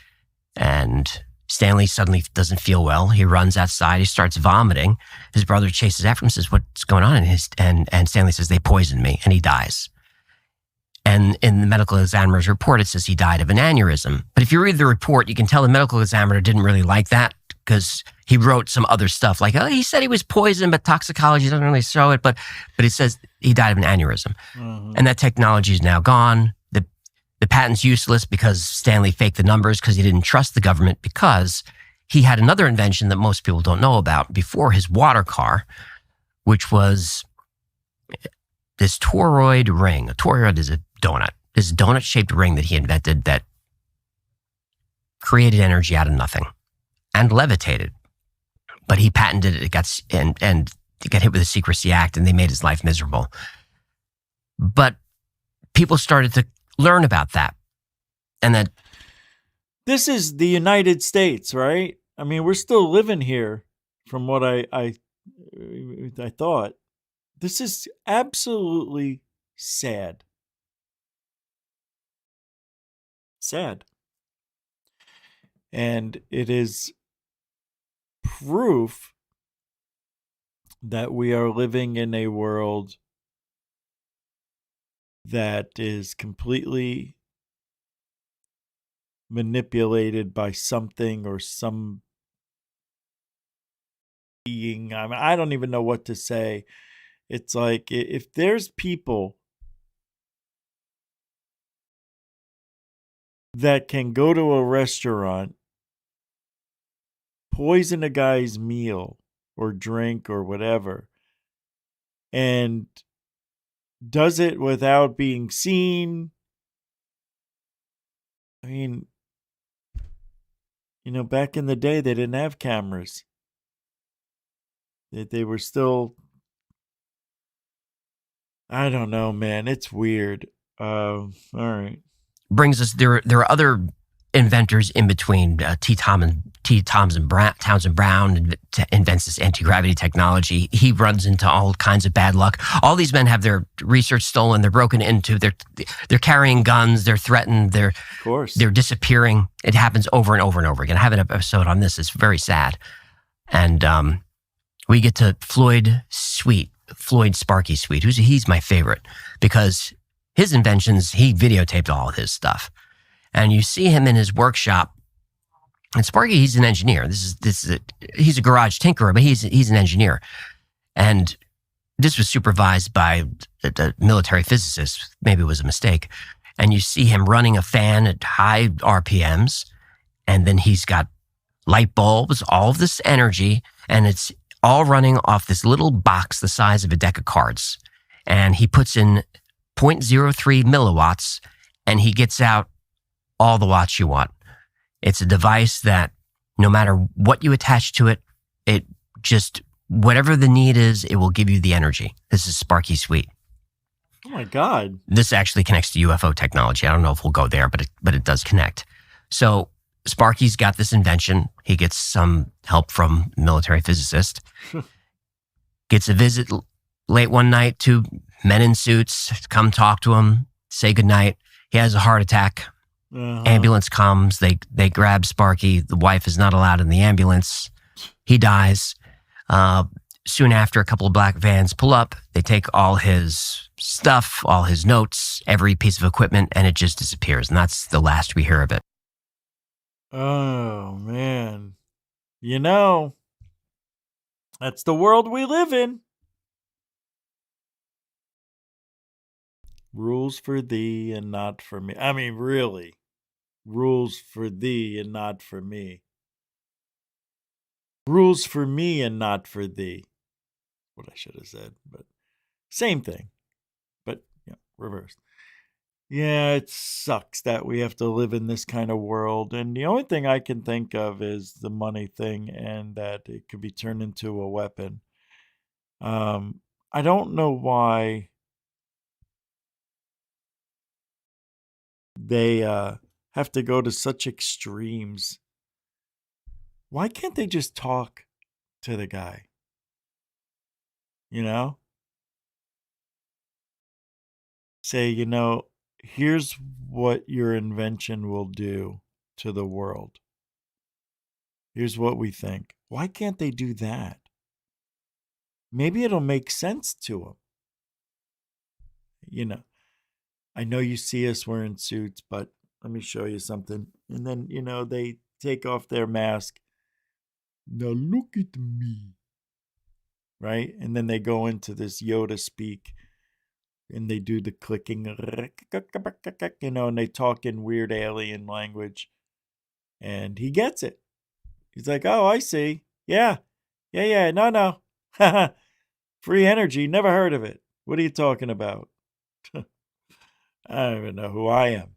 and Stanley suddenly doesn't feel well. He runs outside. He starts vomiting. His brother chases after him and says, what's going on? And Stanley says, they poisoned me, and he dies. And in the medical examiner's report, it says he died of an aneurysm. But if you read the report, you can tell the medical examiner didn't really like that, because he wrote some other stuff like, he said he was poisoned, but toxicology doesn't really show it. But it says he died of an aneurysm. Mm-hmm. And that technology is now gone. The patent's useless because Stanley faked the numbers because he didn't trust the government, because he had another invention that most people don't know about before his water car, which was this toroid ring. A toroid is a donut. This donut-shaped ring that he invented that created energy out of nothing and levitated. But he patented it. It got hit with the Secrecy Act, and they made his life miserable. But people started to learn about that, and that this is the United States, right? I mean, we're still living here, from what I thought. This is absolutely sad. Sad. And it is proof that we are living in a world that is completely manipulated by something or some being. I mean, I don't even know what to say. It's like, if there's people that can go to a restaurant, poison a guy's meal or drink or whatever, and does it without being seen. I mean, back in the day, they didn't have cameras. They were still, I don't know, man. It's weird. All right. Brings us, there are other inventors in between. Townsend Brown invents this anti-gravity technology. He runs into all kinds of bad luck. All these men have their research stolen. They're broken into. They're carrying guns. They're threatened. They're disappearing. It happens over and over and over again. I have an episode on this. It's very sad. And we get to Floyd Sparky Sweet. He's my favorite, because his inventions, he videotaped all of his stuff. And you see him in his workshop. And Sparky, he's an engineer. He's a garage tinkerer, but he's an engineer. And this was supervised by a military physicist. Maybe it was a mistake. And you see him running a fan at high RPMs. And then he's got light bulbs, all of this energy, and it's all running off this little box the size of a deck of cards. And he puts in 0.03 milliwatts, and he gets out all the watts you want. It's a device that no matter what you attach to it, it just whatever the need is, it will give you the energy. This is Sparky Suite. Oh my God. This actually connects to UFO technology. I don't know if we'll go there, but it does connect. So Sparky's got this invention. He gets some help from a military physicist. Gets a visit late one night, two men in suits come talk to him, say goodnight. He has a heart attack. Ambulance comes. They grab Sparky. The wife is not allowed in the ambulance. He dies. Soon after, a couple of black vans pull up. They take all his stuff, all his notes, every piece of equipment, and it just disappears. And that's the last we hear of it. Oh, man. You know, that's the world we live in. Rules for thee and not for me. I mean, really. Rules for thee and not for me. Rules for me and not for thee. What I should have said, but same thing. But, reversed. Yeah, it sucks that we have to live in this kind of world. And the only thing I can think of is the money thing and that it could be turned into a weapon. I don't know why they have to go to such extremes. Why can't they just talk to the guy? Say, here's what your invention will do to the world. Here's what we think. Why can't they do that? Maybe it'll make sense to them. I know you see us wearing suits, but let me show you something. And then, they take off their mask. Now look at me. Right? And then they go into this Yoda speak. And they do the clicking, and they talk in weird alien language. And he gets it. He's like, oh, I see. Yeah. No. Free energy. Never heard of it. What are you talking about? I don't even know who I am.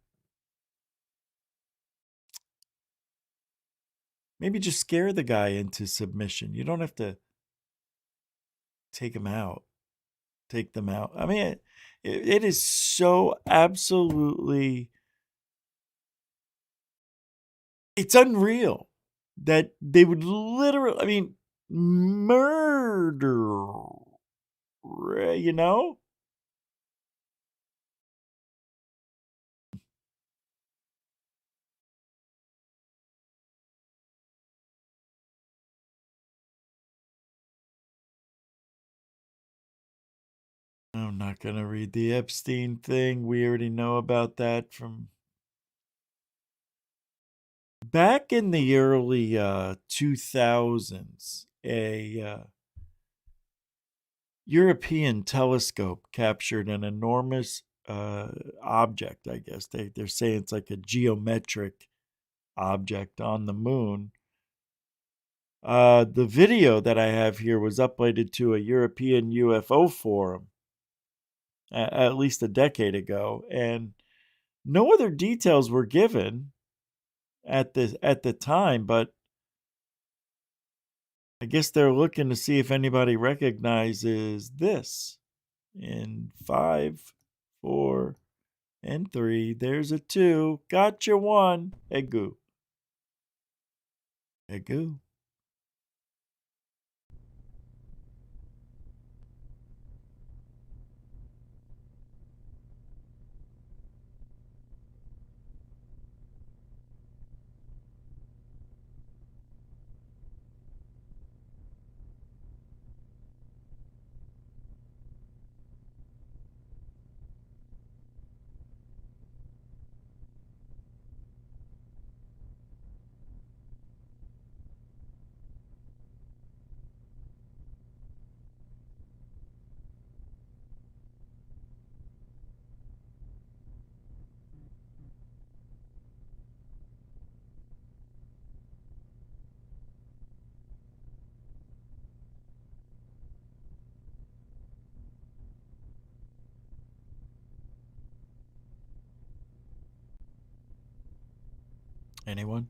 Maybe just scare the guy into submission. You don't have to take them out. I mean, it is so absolutely... It's unreal that they would literally, murder, I'm not going to read the Epstein thing. We already know about that from back in the early 2000s. A European telescope captured an enormous object, I guess. They're saying it's like a geometric object on the moon. The video that I have here was uploaded to a European UFO forum at least a decade ago, and no other details were given at the time, but I guess they're looking to see if anybody recognizes this. In 5, 4, and 3, there's a 2. Gotcha 1. Egu. Anyone?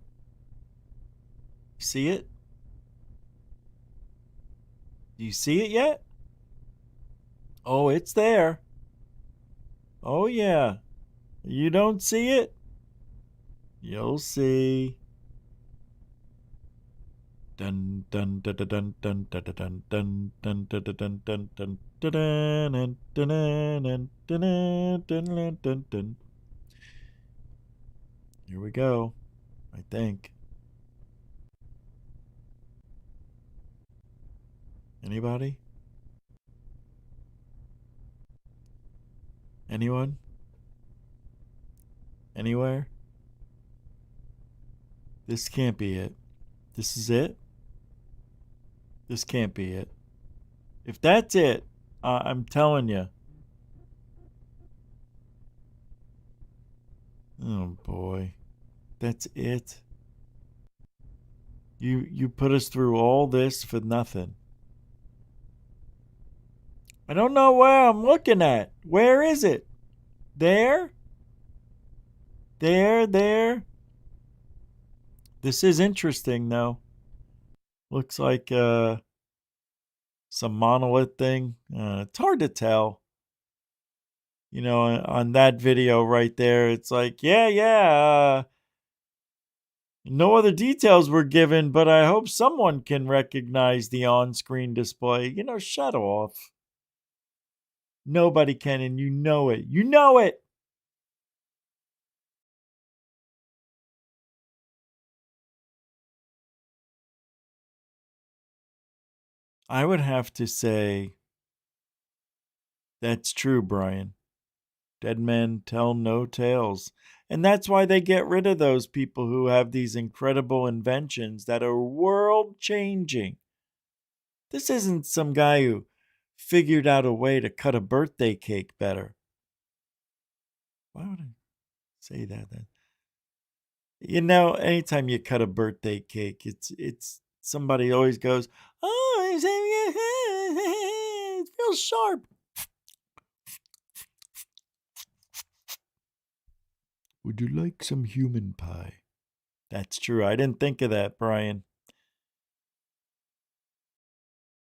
See it? Do you see it yet? Oh, it's there. Oh, yeah. You don't see it? You'll see. Dun dun dun dun dun dun dun dun dun dun dun dun dun dun dun dun dun dun. Here we go. I think. Anybody? Anyone? Anywhere? This can't be it. This is it? This can't be it. If that's it, I'm telling you. Oh boy. That's it. You put us through all this for nothing. I don't know where I'm looking at. Where is it? There? There? This is interesting though. Looks like some monolith thing. It's hard to tell. You know, on that video right there, it's like, yeah. No other details were given, but I hope someone can recognize the on-screen display. You know, shut off. Nobody can, and you know it. You know it! I would have to say that's true, Brian. Dead men tell no tales. And that's why they get rid of those people who have these incredible inventions that are world-changing. This isn't some guy who figured out a way to cut a birthday cake better. Why would I say that then? You know, anytime you cut a birthday cake, it's somebody always goes, "Oh, it feels sharp." Would you like some human pie? That's true. I didn't think of that, Brian.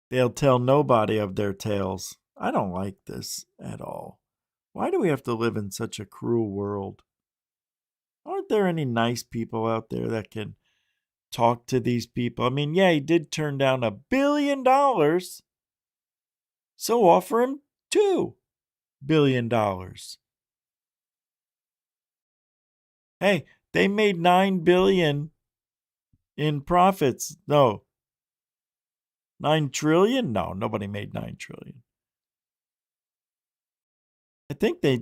They'll tell nobody of their tales. I don't like this at all. Why do we have to live in such a cruel world? Aren't there any nice people out there that can talk to these people? I mean, yeah, he did turn down $1 billion. So offer him $2 billion. Hey, they made $9 billion in profits. No. 9 trillion? No, nobody made 9 trillion. I think they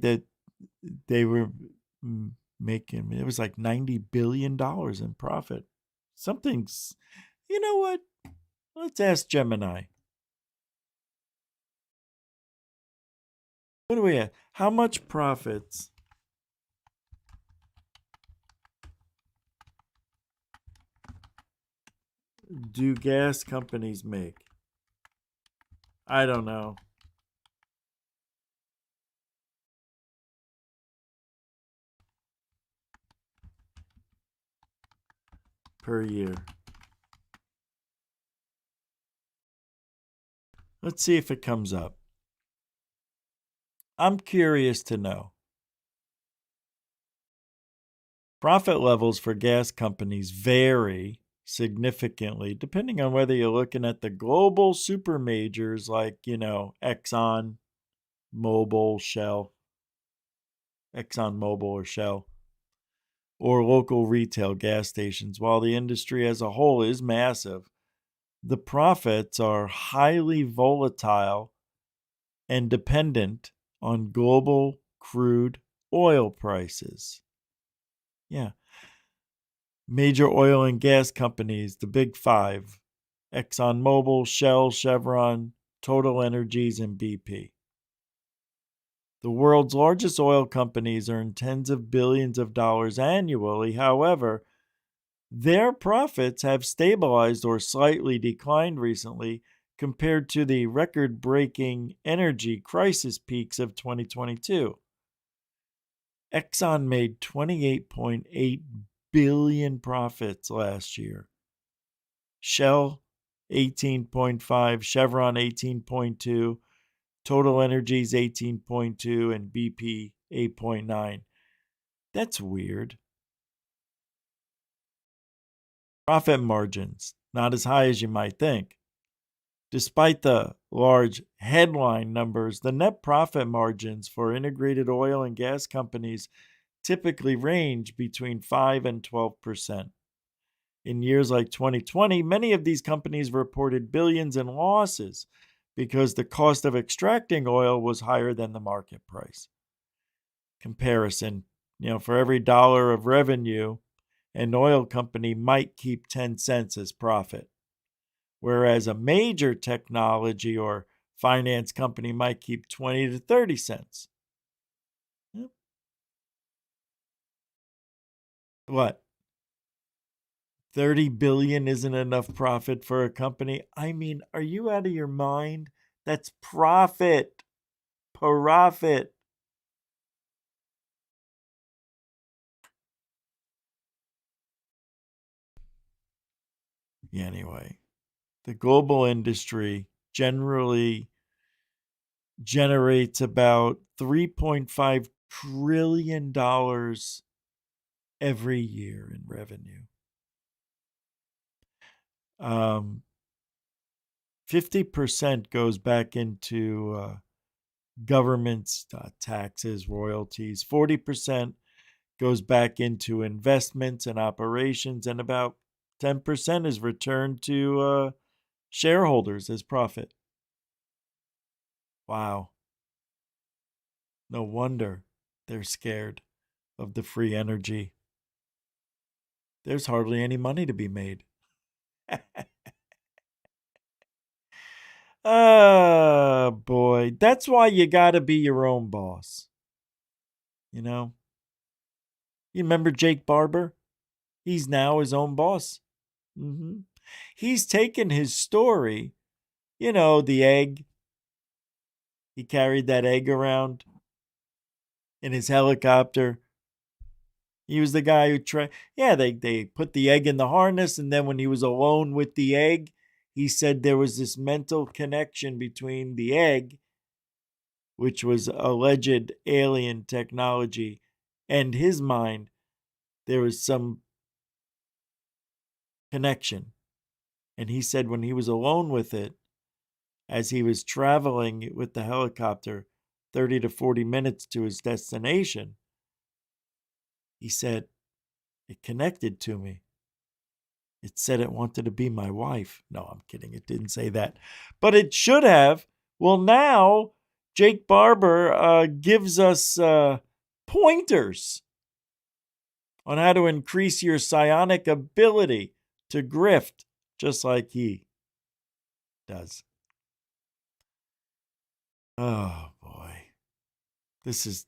were making, it was like $90 billion in profit. Something's, you know what? Let's ask Gemini. What do we have? How much profits do gas companies make? I don't know. Per year. Let's see if it comes up. I'm curious to know. Profit levels for gas companies vary significantly depending on whether you're looking at the global super majors like, you know, Exxon Mobil or Shell, or local retail gas stations. While the industry as a whole is massive, the profits are highly volatile and dependent on global crude oil prices. Yeah. Major oil and gas companies, the big five: ExxonMobil, Shell, Chevron, Total Energies, and BP. The world's largest oil companies earn tens of billions of dollars annually. However, their profits have stabilized or slightly declined recently compared to the record-breaking energy crisis peaks of 2022. Exxon made $28.8 billion profits last year. Shell 18.5, Chevron 18.2, Total Energies 18.2, and BP 8.9. That's weird. Profit margins, not as high as you might think. Despite the large headline numbers, the net profit margins for integrated oil and gas companies typically range between 5 and 12%. In years like 2020, many of these companies reported billions in losses because the cost of extracting oil was higher than the market price. Comparison, for every dollar of revenue, an oil company might keep 10 cents as profit, whereas a major technology or finance company might keep 20 to 30 cents. Yep. What? 30 billion isn't enough profit for a company? I mean, are you out of your mind? That's profit. Profit. Anyway, the global industry generally generates about $3.5 trillion every year in revenue. 50% goes back into government's taxes, royalties. 40% goes back into investments and operations, and about 10% is returned to shareholders as profit. Wow. No wonder they're scared of the free energy. There's hardly any money to be made. Oh, boy. That's why you got to be your own boss. You remember Jake Barber? He's now his own boss. He's taken his story, the egg. He carried that egg around in his helicopter. He was the guy who they put the egg in the harness, and then when he was alone with the egg, he said there was this mental connection between the egg, which was alleged alien technology, and his mind. There was some connection. And he said when he was alone with it, as he was traveling with the helicopter 30 to 40 minutes to his destination, he said, it connected to me. It said it wanted to be my wife. No, I'm kidding. It didn't say that. But it should have. Well, now Jake Barber gives us pointers on how to increase your psionic ability to grift, just like he does. Oh, boy. It's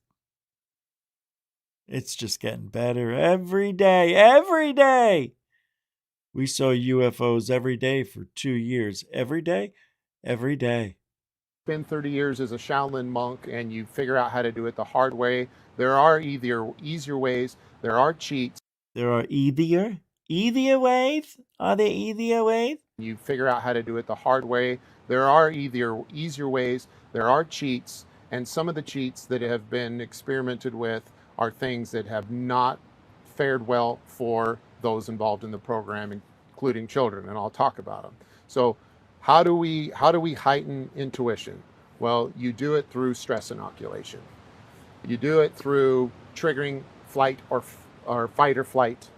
just getting better every day. Every day. We saw UFOs every day for 2 years. Every day? Every day. Spend 30 years as a Shaolin monk and you figure out how to do it the hard way. There are either easier ways, there are cheats. There are easier ways? Are there easier ways? You figure out how to do it the hard way. There are either easier ways, there are cheats, and some of the cheats that have been experimented with are things that have not fared well for those involved in the program, including children, and I'll talk about them. So how do we heighten intuition? Well, you do it through stress inoculation. You do it through triggering flight or fight or flight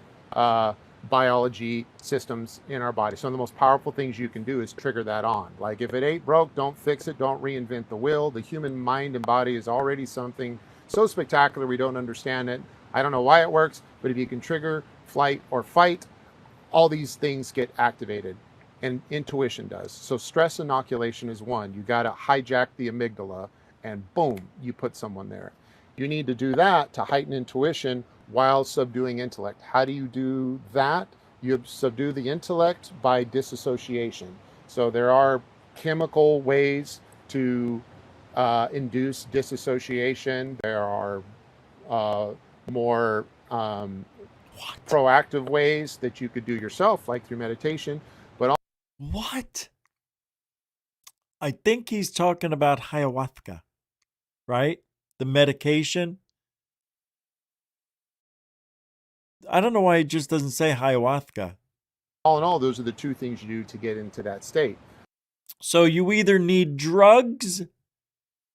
biology systems in our body. Some of the most powerful things you can do is trigger that on. Like if it ain't broke, don't fix it, don't reinvent the wheel. The human mind and body is already something so spectacular we don't understand it. I don't know why it works, but if you can trigger flight or fight, all these things get activated, and intuition does. So stress inoculation is one. You got to hijack the amygdala and boom, you put someone there. You need to do that to heighten intuition while subduing intellect. How do you do that? You subdue the intellect by disassociation. So there are chemical ways to induce disassociation. There are more proactive ways that you could do yourself, like through meditation. But What? I think he's talking about ayahuasca, right? The medication. I don't know why he just doesn't say ayahuasca. All in all, those are the two things you do to get into that state. So you either need drugs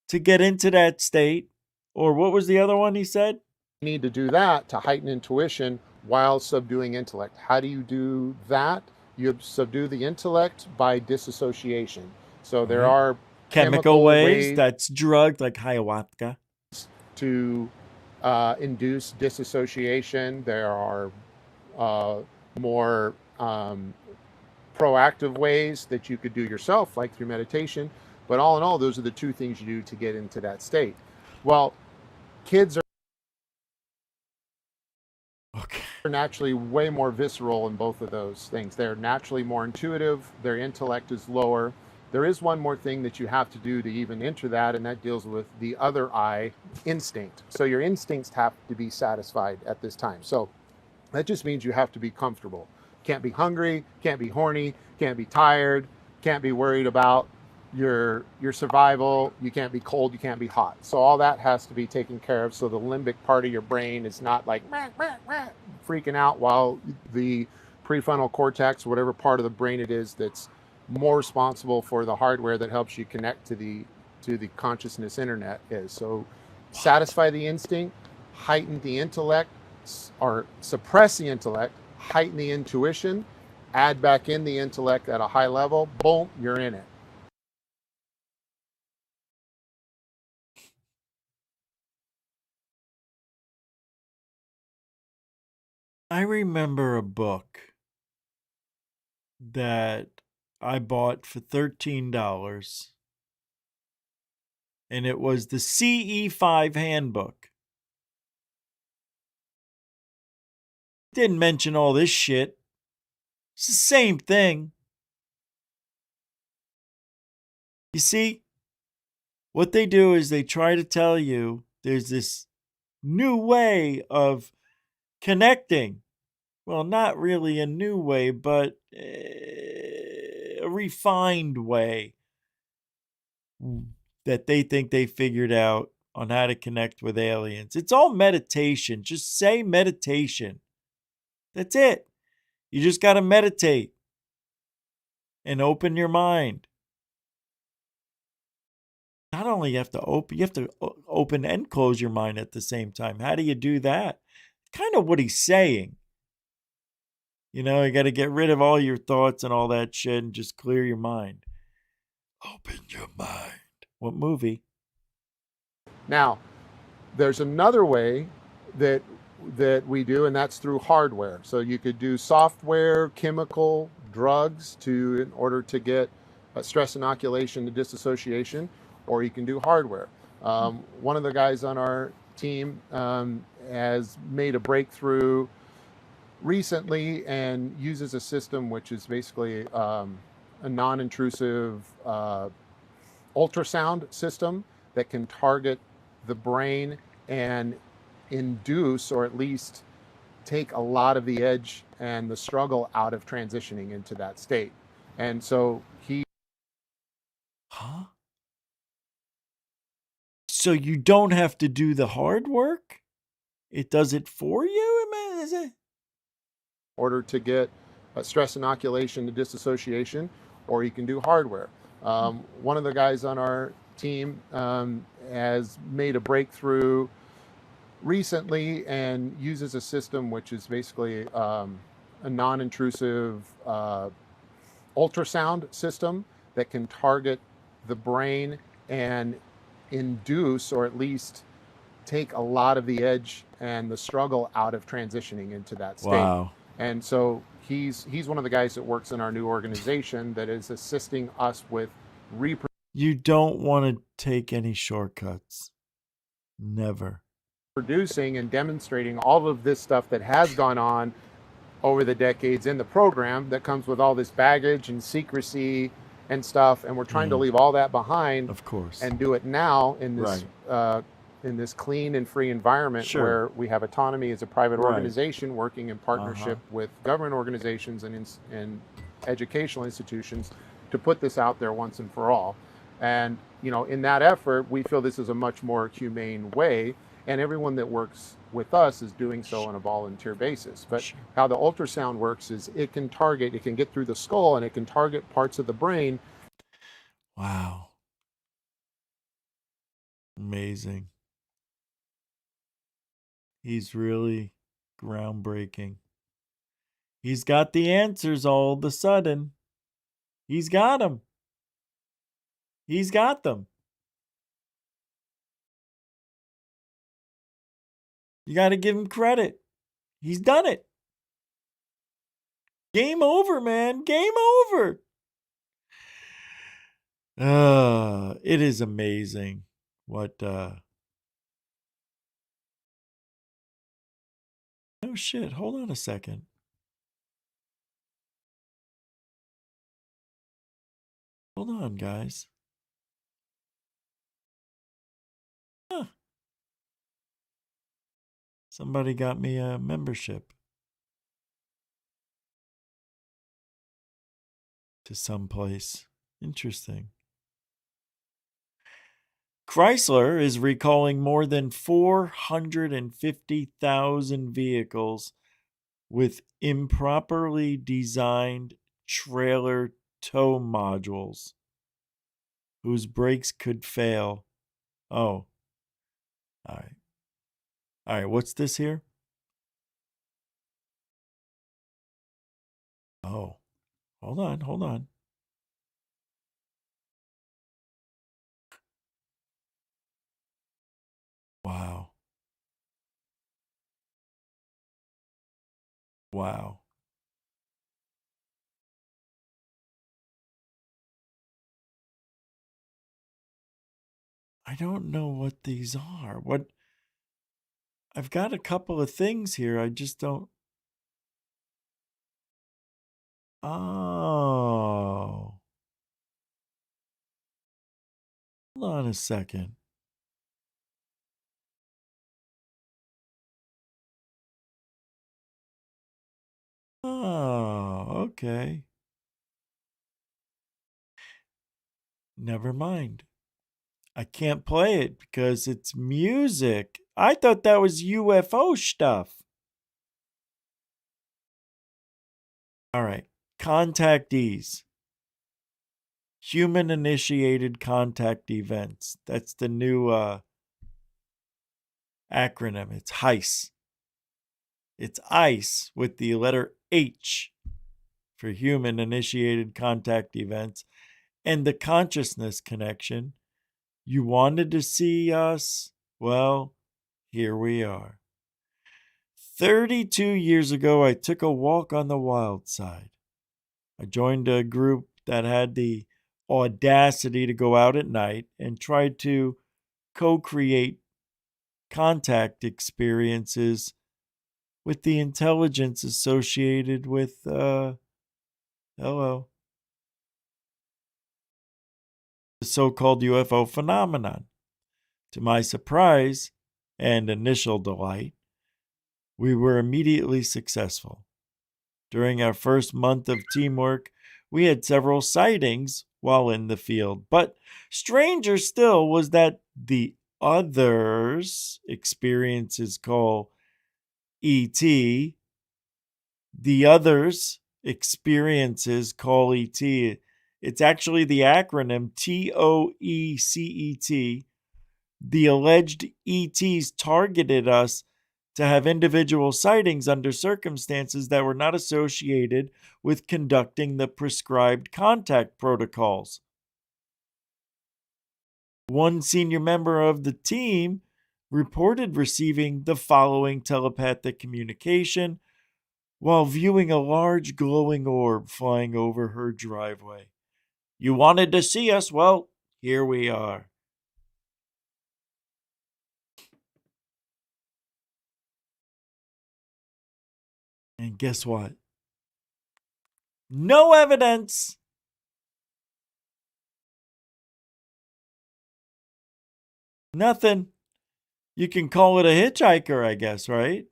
to get into that state, or what was the other one he said? You need to do that to heighten intuition while subduing intellect. How do you do that? You subdue the intellect by disassociation. So there are chemical ways. That's drugs like ayahuasca. To induce disassociation. There are more proactive ways that you could do yourself, like through meditation. But all in all, those are the two things you do to get into that state. Well, kids are naturally way more visceral in both of those things. They're naturally more intuitive. Their intellect is lower. There is one more thing that you have to do to even enter that, and that deals with the other eye, instinct. So your instincts have to be satisfied at this time. So that just means you have to be comfortable. Can't be hungry, can't be horny, can't be tired, can't be worried about your survival. You can't be cold, you can't be hot. So all that has to be taken care of, so the limbic part of your brain is not like freaking out, while the prefrontal cortex, whatever part of the brain it is that's more responsible for the hardware that helps you connect to the consciousness internet is. So satisfy the instinct, heighten the intellect, or suppress the intellect, heighten the intuition, add back in the intellect at a high level, boom, you're in it. I remember a book that I bought for $13, and it was the CE5 handbook. Didn't mention all this shit. It's the same thing. You see, what they do is they try to tell you there's this new way of connecting. Well, not really a new way, but a refined way that they think they figured out on how to connect with aliens. It's all meditation. Just say meditation. That's it. You just got to meditate and open your mind. Not only you have to open and close your mind at the same time. How do you do that? Kind of what he's saying. You know, you got to get rid of all your thoughts and all that shit and just clear your mind. Open your mind. What movie? Now, there's another way that we do, and that's through hardware. So you could do software, chemical, drugs in order to get stress inoculation to disassociation, or you can do hardware. One of the guys on our team has made a breakthrough recently and uses a system which is basically a non-intrusive ultrasound system that can target the brain and induce, or at least take a lot of the edge and the struggle out of transitioning into that state. And so So you don't have to do the hard work? It does it for you? Is it? In order to get stress inoculation to disassociation, or you can do hardware. One of the guys on our team has made a breakthrough recently and uses a system which is basically a non-intrusive ultrasound system that can target the brain and induce, or at least take a lot of the edge and the struggle out of transitioning into that state. Wow. And so he's one of the guys that works in our new organization that is assisting us with You don't want to take any shortcuts. Never. producing and demonstrating all of this stuff that has gone on over the decades in the program that comes with all this baggage and secrecy and stuff, and we're trying to leave all that behind, of course, and do it now in this in this clean and free environment where we have autonomy as a private organization working in partnership with government organizations and educational institutions to put this out there once and for all. And, you know, in that effort, we feel this is a much more humane way, and everyone that works with us is doing so on a volunteer basis. But how the ultrasound works is it can get through the skull and it can target parts of the brain. Wow. Amazing. He's really groundbreaking. He's got the answers all of a sudden. He's got them. He's got them. You got to give him credit. He's done it. Game over, man. Game over. It is amazing what oh shit, hold on a second. Hold on, guys. Huh. Somebody got me a membership to some place. Interesting. Chrysler is recalling more than 450,000 vehicles with improperly designed trailer tow modules whose brakes could fail. Oh. All right. All right, what's this here? Oh. Hold on, hold on. Wow. Wow. I don't know what these are. What I've got a couple of things here. I just don't. Oh. Hold on a second. Oh, okay. Never mind. I can't play it because it's music. I thought that was UFO stuff. All right. Contactees. Human initiated contact events. That's the new acronym. It's HICE. It's ICE with the letter H for human initiated contact events. And the consciousness connection. You wanted to see us? Well, here we are. 32 years ago, I took a walk on the wild side. I joined a group that had the audacity to go out at night and try to co-create contact experiences with the intelligence associated with, the so-called UFO phenomenon. To my surprise and initial delight, we were immediately successful. During our first month of teamwork, we had several sightings while in the field, but stranger still was that the others' experiences call ET. The others' experiences call ET. It's actually the acronym TOECET. The alleged ETs targeted us to have individual sightings under circumstances that were not associated with conducting the prescribed contact protocols. One senior member of the team reported receiving the following telepathic communication while viewing a large glowing orb flying over her driveway. You wanted to see us? Well, here we are. And guess what? No evidence. Nothing. You can call it a hitchhiker, I guess, right?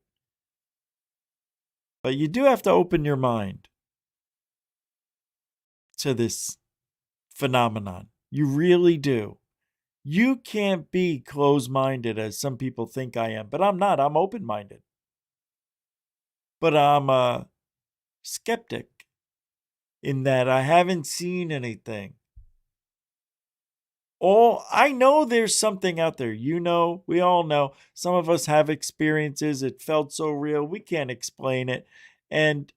But you do have to open your mind. to this phenomenon. You really do. You can't be closed-minded as some people think I am, but I'm not. I'm open-minded. But I'm a skeptic in that I haven't seen anything. I know there's something out there. You know, we all know. Some of us have experiences. It felt so real. We can't explain it. And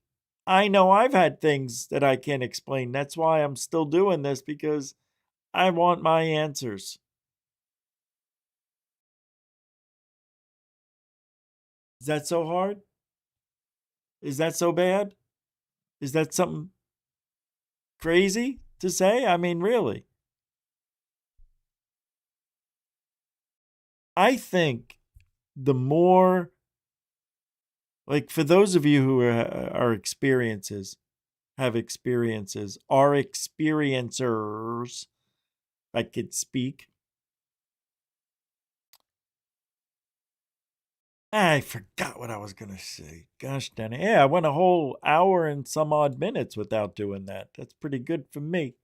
I know I've had things that I can't explain. That's why I'm still doing this, because I want my answers. Is that so hard? Is that so bad? Is that something crazy to say? I mean, really. I think the more, like, for those of you who are experiencers, I could speak. I forgot what I was going to say. Gosh dang it. Yeah, I went a whole hour and some odd minutes without doing that. That's pretty good for me.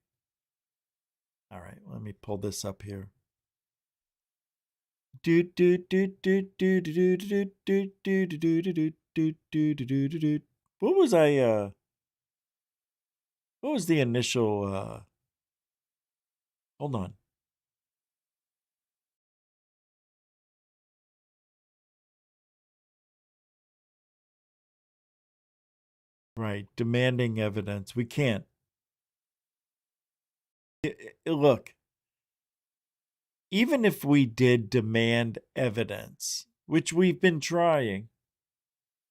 All right, let me pull this up here. What was what was the initial hold on. Right, demanding evidence. We can't. Look, even if we did demand evidence, which we've been trying,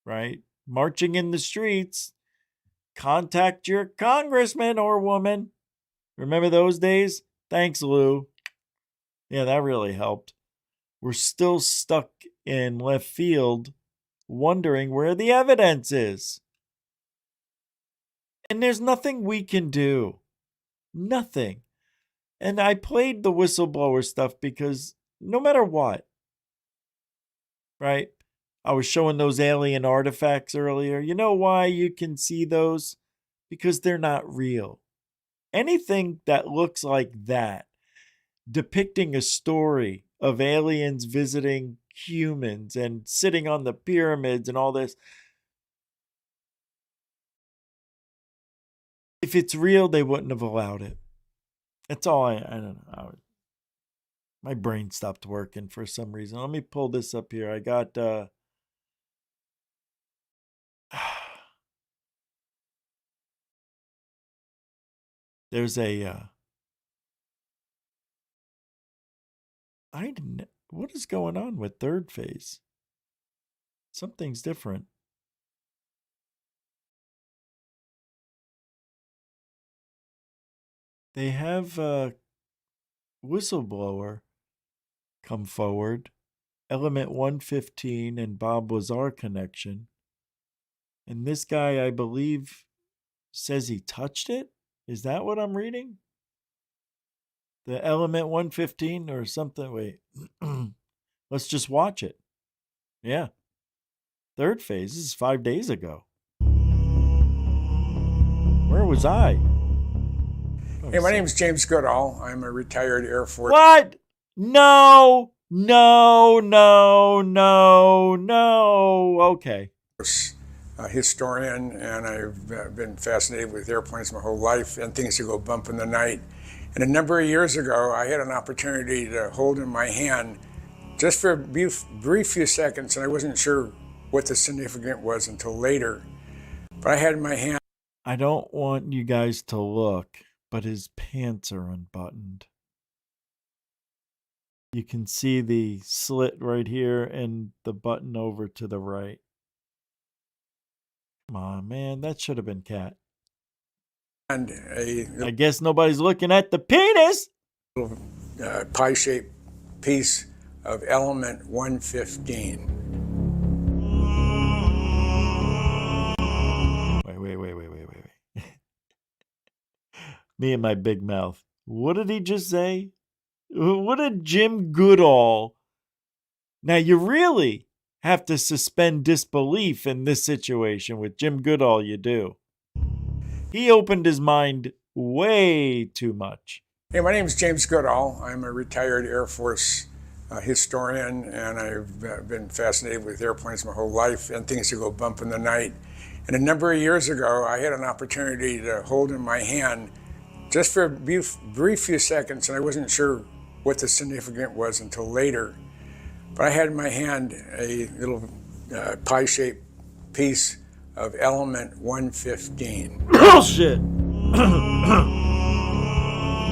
right? Marching in the streets, contact your congressman or woman. Remember those days? Thanks, Lou. Yeah, that really helped. We're still stuck in left field wondering where the evidence is. And there's nothing we can do. Nothing. And I played the whistleblower stuff because no matter what, right? I was showing those alien artifacts earlier. You know why you can see those? Because they're not real. Anything that looks like that, depicting a story of aliens visiting humans and sitting on the pyramids and all this, if it's real, they wouldn't have allowed it. That's all I don't know. My brain stopped working for some reason. Let me pull this up here. I got there's a what is going on with third phase? Something's different. They have a whistleblower come forward, Element 115 and Bob Lazar connection. And this guy, I believe, says he touched it. Is that what I'm reading? The Element 115 or something? Wait. Let's just watch it. Yeah. Third phase. This is 5 days ago. Where was I? Hey, my name is James Goodall. I'm a retired Air Force. What? No. Okay. Historian, and I've been fascinated with airplanes my whole life and things that go bump in the night. And a number of years ago, I had an opportunity to hold in my hand just for a brief few seconds, and I wasn't sure what the significance was until later. But I had in my hand. I don't want you guys to look, but his pants are unbuttoned. You can see the slit right here and the button over to the right. Come on, man. That should have been Cat. And I guess nobody's looking at the penis. Little pie-shaped piece of element 115. Wait. Me and my big mouth. What did he just say? What did Jim Goodall? Now you really have to suspend disbelief in this situation with Jim Goodall. You do. He opened his mind way too much. Hey, my name is James Goodall. I'm a retired Air Force historian, and I've been fascinated with airplanes my whole life and things that go bump in the night. And a number of years ago, I had an opportunity to hold in my hand, just for a brief few seconds, and I wasn't sure what the significance was until later, but I had in my hand a little pie-shaped piece of element 115. Bullshit!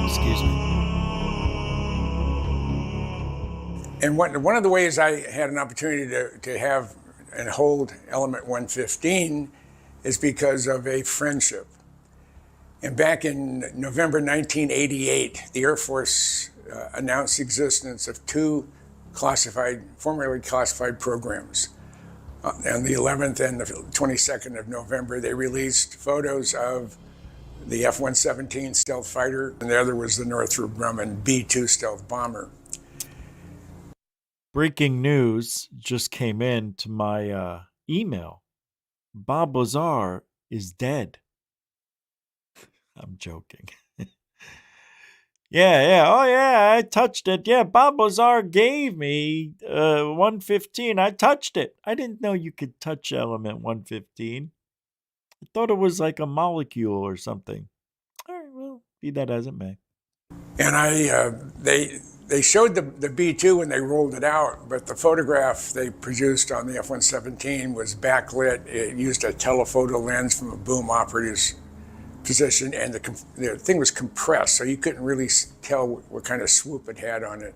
Excuse me. And one of the ways I had an opportunity to have and hold element 115 is because of a friendship. And back in November 1988, the Air Force announced the existence of two formerly classified programs. On the 11th and the 22nd of November, they released photos of the F-117 stealth fighter, and the other was the Northrop Grumman B-2 stealth bomber. Breaking news just came in to my email. Bob Lazar is dead. I'm joking. Yeah. Oh, yeah, I touched it. Yeah, Bob Lazar gave me 115. I touched it. I didn't know you could touch element 115. I thought it was like a molecule or something. All right, well, be that as it may. And they showed the B-2 when they rolled it out, but the photograph they produced on the F-117 was backlit. It used a telephoto lens from a boom operator's position, and the thing was compressed, so you couldn't really tell what kind of swoop it had on it.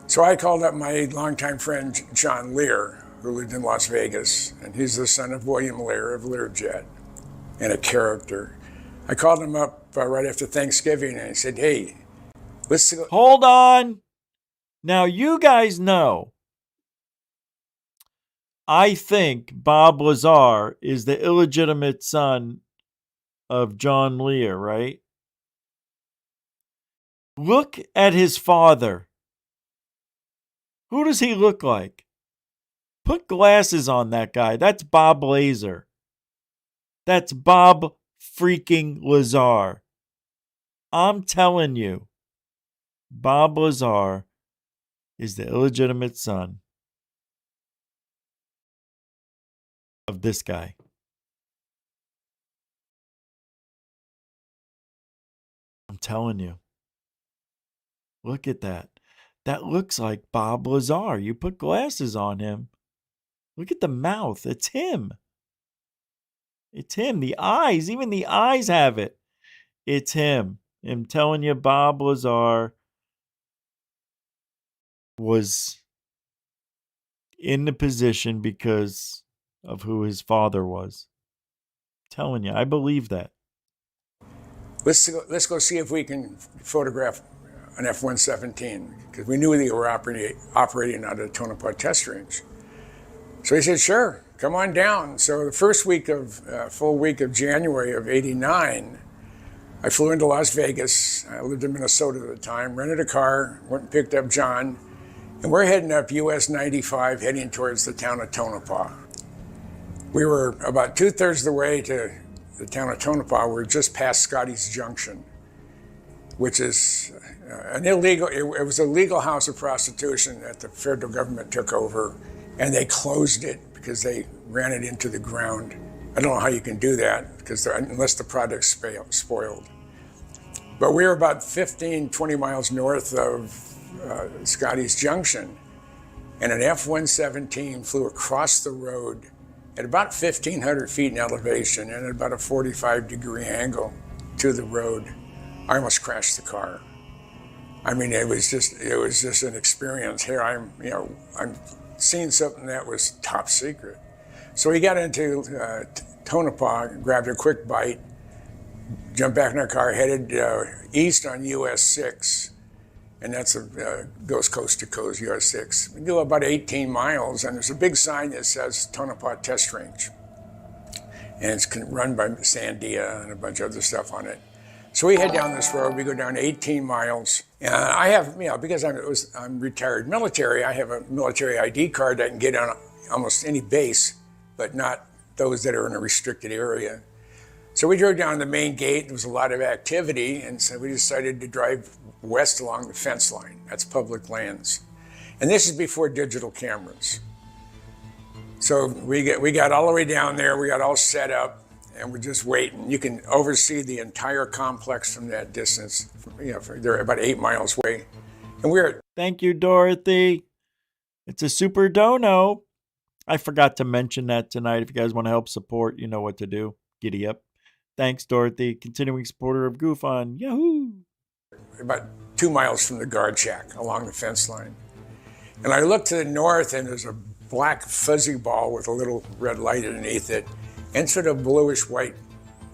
So I called up my longtime friend, John Lear, who lived in Las Vegas, and he's the son of William Lear of Learjet, and a character. I called him up right after Thanksgiving, and I said, hey, let's go. Hold on. Now, you guys know, I think Bob Lazar is the illegitimate son of John Lear, right? Look at his father. Who does he look like? Put glasses on that guy. That's Bob Lazar. That's Bob freaking Lazar. I'm telling you, Bob Lazar is the illegitimate son of this guy. I'm telling you. Look at that. That looks like Bob Lazar. You put glasses on him. Look at the mouth. It's him. It's him. The eyes, even the eyes have it. It's him. I'm telling you, Bob Lazar was in the position because of who his father was. I'm telling you, I believe that. Let's go see if we can photograph an F-117, because we knew they were operating out of the Tonopah test range. So he said, sure, come on down. So the first full week of January of '89, I flew into Las Vegas. I lived in Minnesota at the time, rented a car, went and picked up John, and we're heading up US 95, heading towards the town of Tonopah. We were about 2/3 of the way to the town of Tonopah. We were just past Scotty's Junction, which is it was a legal house of prostitution that the federal government took over, and they closed it because they ran it into the ground. I don't know how you can do that unless the product's spoiled. But we were about 15, 20 miles north of Scotty's Junction, and an F-117 flew across the road at about 1,500 feet in elevation and at about a 45-degree angle to the road. I almost crashed the car. I mean, it was just an experience. Here I'm seeing something that was top secret. So we got into Tonopah, grabbed a quick bite, jumped back in our car, headed east on US 6, and that's goes coast to coast, US 6. We go about 18 miles, and there's a big sign that says Tonopah Test Range, and it's run by Sandia and a bunch of other stuff on it. So we head down this road. We go down 18 miles. And I have, because I'm retired military, I have a military ID card that I can get on almost any base, but not those that are in a restricted area. So we drove down the main gate. There was a lot of activity, and so we decided to drive west along the fence line. That's public lands. And this is before digital cameras. So we got all the way down there. We got all set up, and we're just waiting. You can oversee the entire complex from that distance. They're about 8 miles away. And we're... Thank you, Dorothy. It's a super dono. I forgot to mention that tonight. If you guys want to help support, you know what to do. Giddy up. Thanks, Dorothy. Continuing supporter of Goof on Yahoo! About 2 miles from the guard shack along the fence line. And I look to the north, and there's a black fuzzy ball with a little red light underneath it, and sort of bluish white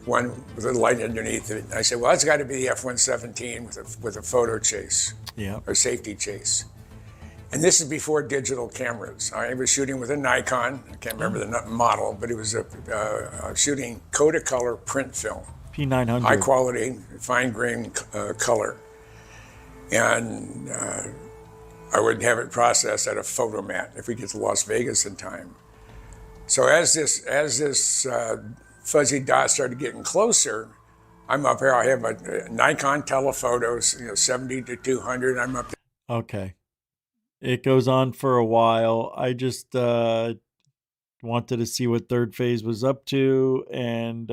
one with a light underneath it. And I said, well, that's got to be the F-117 with a photo chase, or safety chase. And this is before digital cameras. I was shooting with a Nikon. I can't remember the model, but it was shooting Kodacolor print film. P900. High quality, fine grain color. And I would have it processed at a photomat if we get to Las Vegas in time. So as this fuzzy dot started getting closer, I'm up here. I have a Nikon telephotos, 70 to 200. I'm up there. Okay. It goes on for a while. I just wanted to see what third phase was up to, and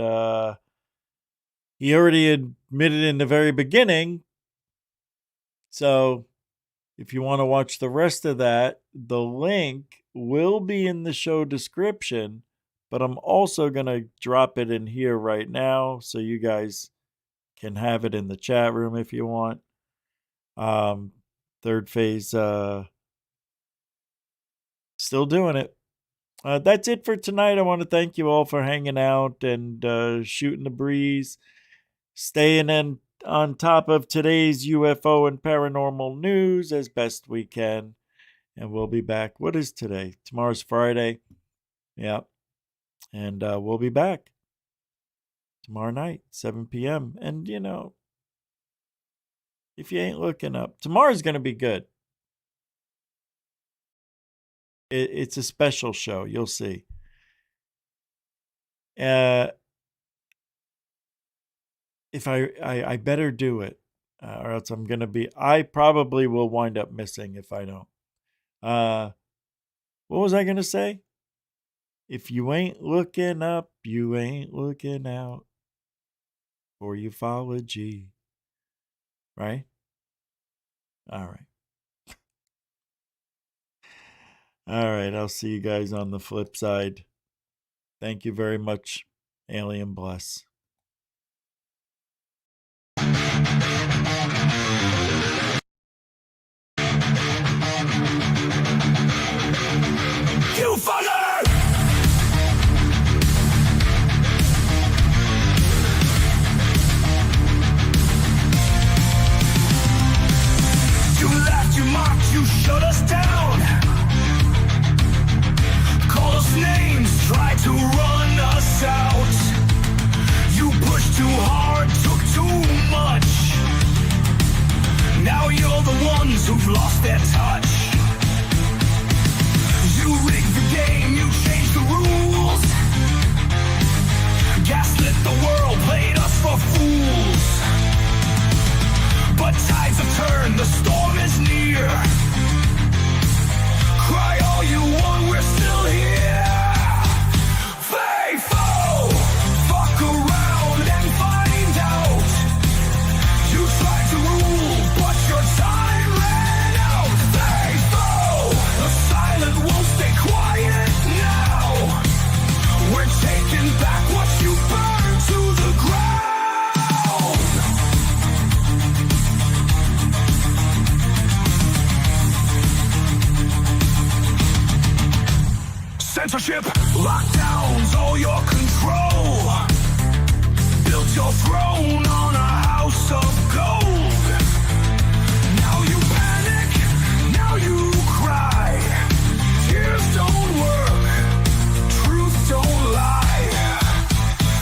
he already admitted in the very beginning. So if you want to watch the rest of that, the link will be in the show description, but I'm also going to drop it in here right now so you guys can have it in the chat room if you want. Third phase, still doing it. That's it for tonight. I want to thank you all for hanging out and shooting the breeze, staying on top of today's UFO and paranormal news as best we can. And we'll be back. What is today? Tomorrow's Friday. Yeah. And we'll be back tomorrow night, 7 p.m. And, if you ain't looking up, tomorrow's going to be good. It's a special show. You'll see. If I better do it, or else I probably will wind up missing if I don't. What was I going to say? If you ain't looking up, you ain't looking out for ufology. Right? All right. All right. I'll see you guys on the flip side. Thank you very much. Alien bless. You fucker! You laughed, you mocked, you shut us down. Called us names, tried to run us out. You pushed too hard, took too much. Now you're the ones who've lost their touch. You rigged the game, you changed the rules. Gaslit the world, played us for fools. But tides have turned, the storm is near. Cry all you want, we're still here. Faithful, fuck around and find out. You tried to rule, but your time ran out. Faithful, the silent won't stay quiet now. We're taking back what you burned to the ground. Censorship, lockdowns, all your control. Built your throne on a house of gold. Now you panic, now you cry. Tears don't work, truth don't lie.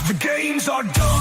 The games are done.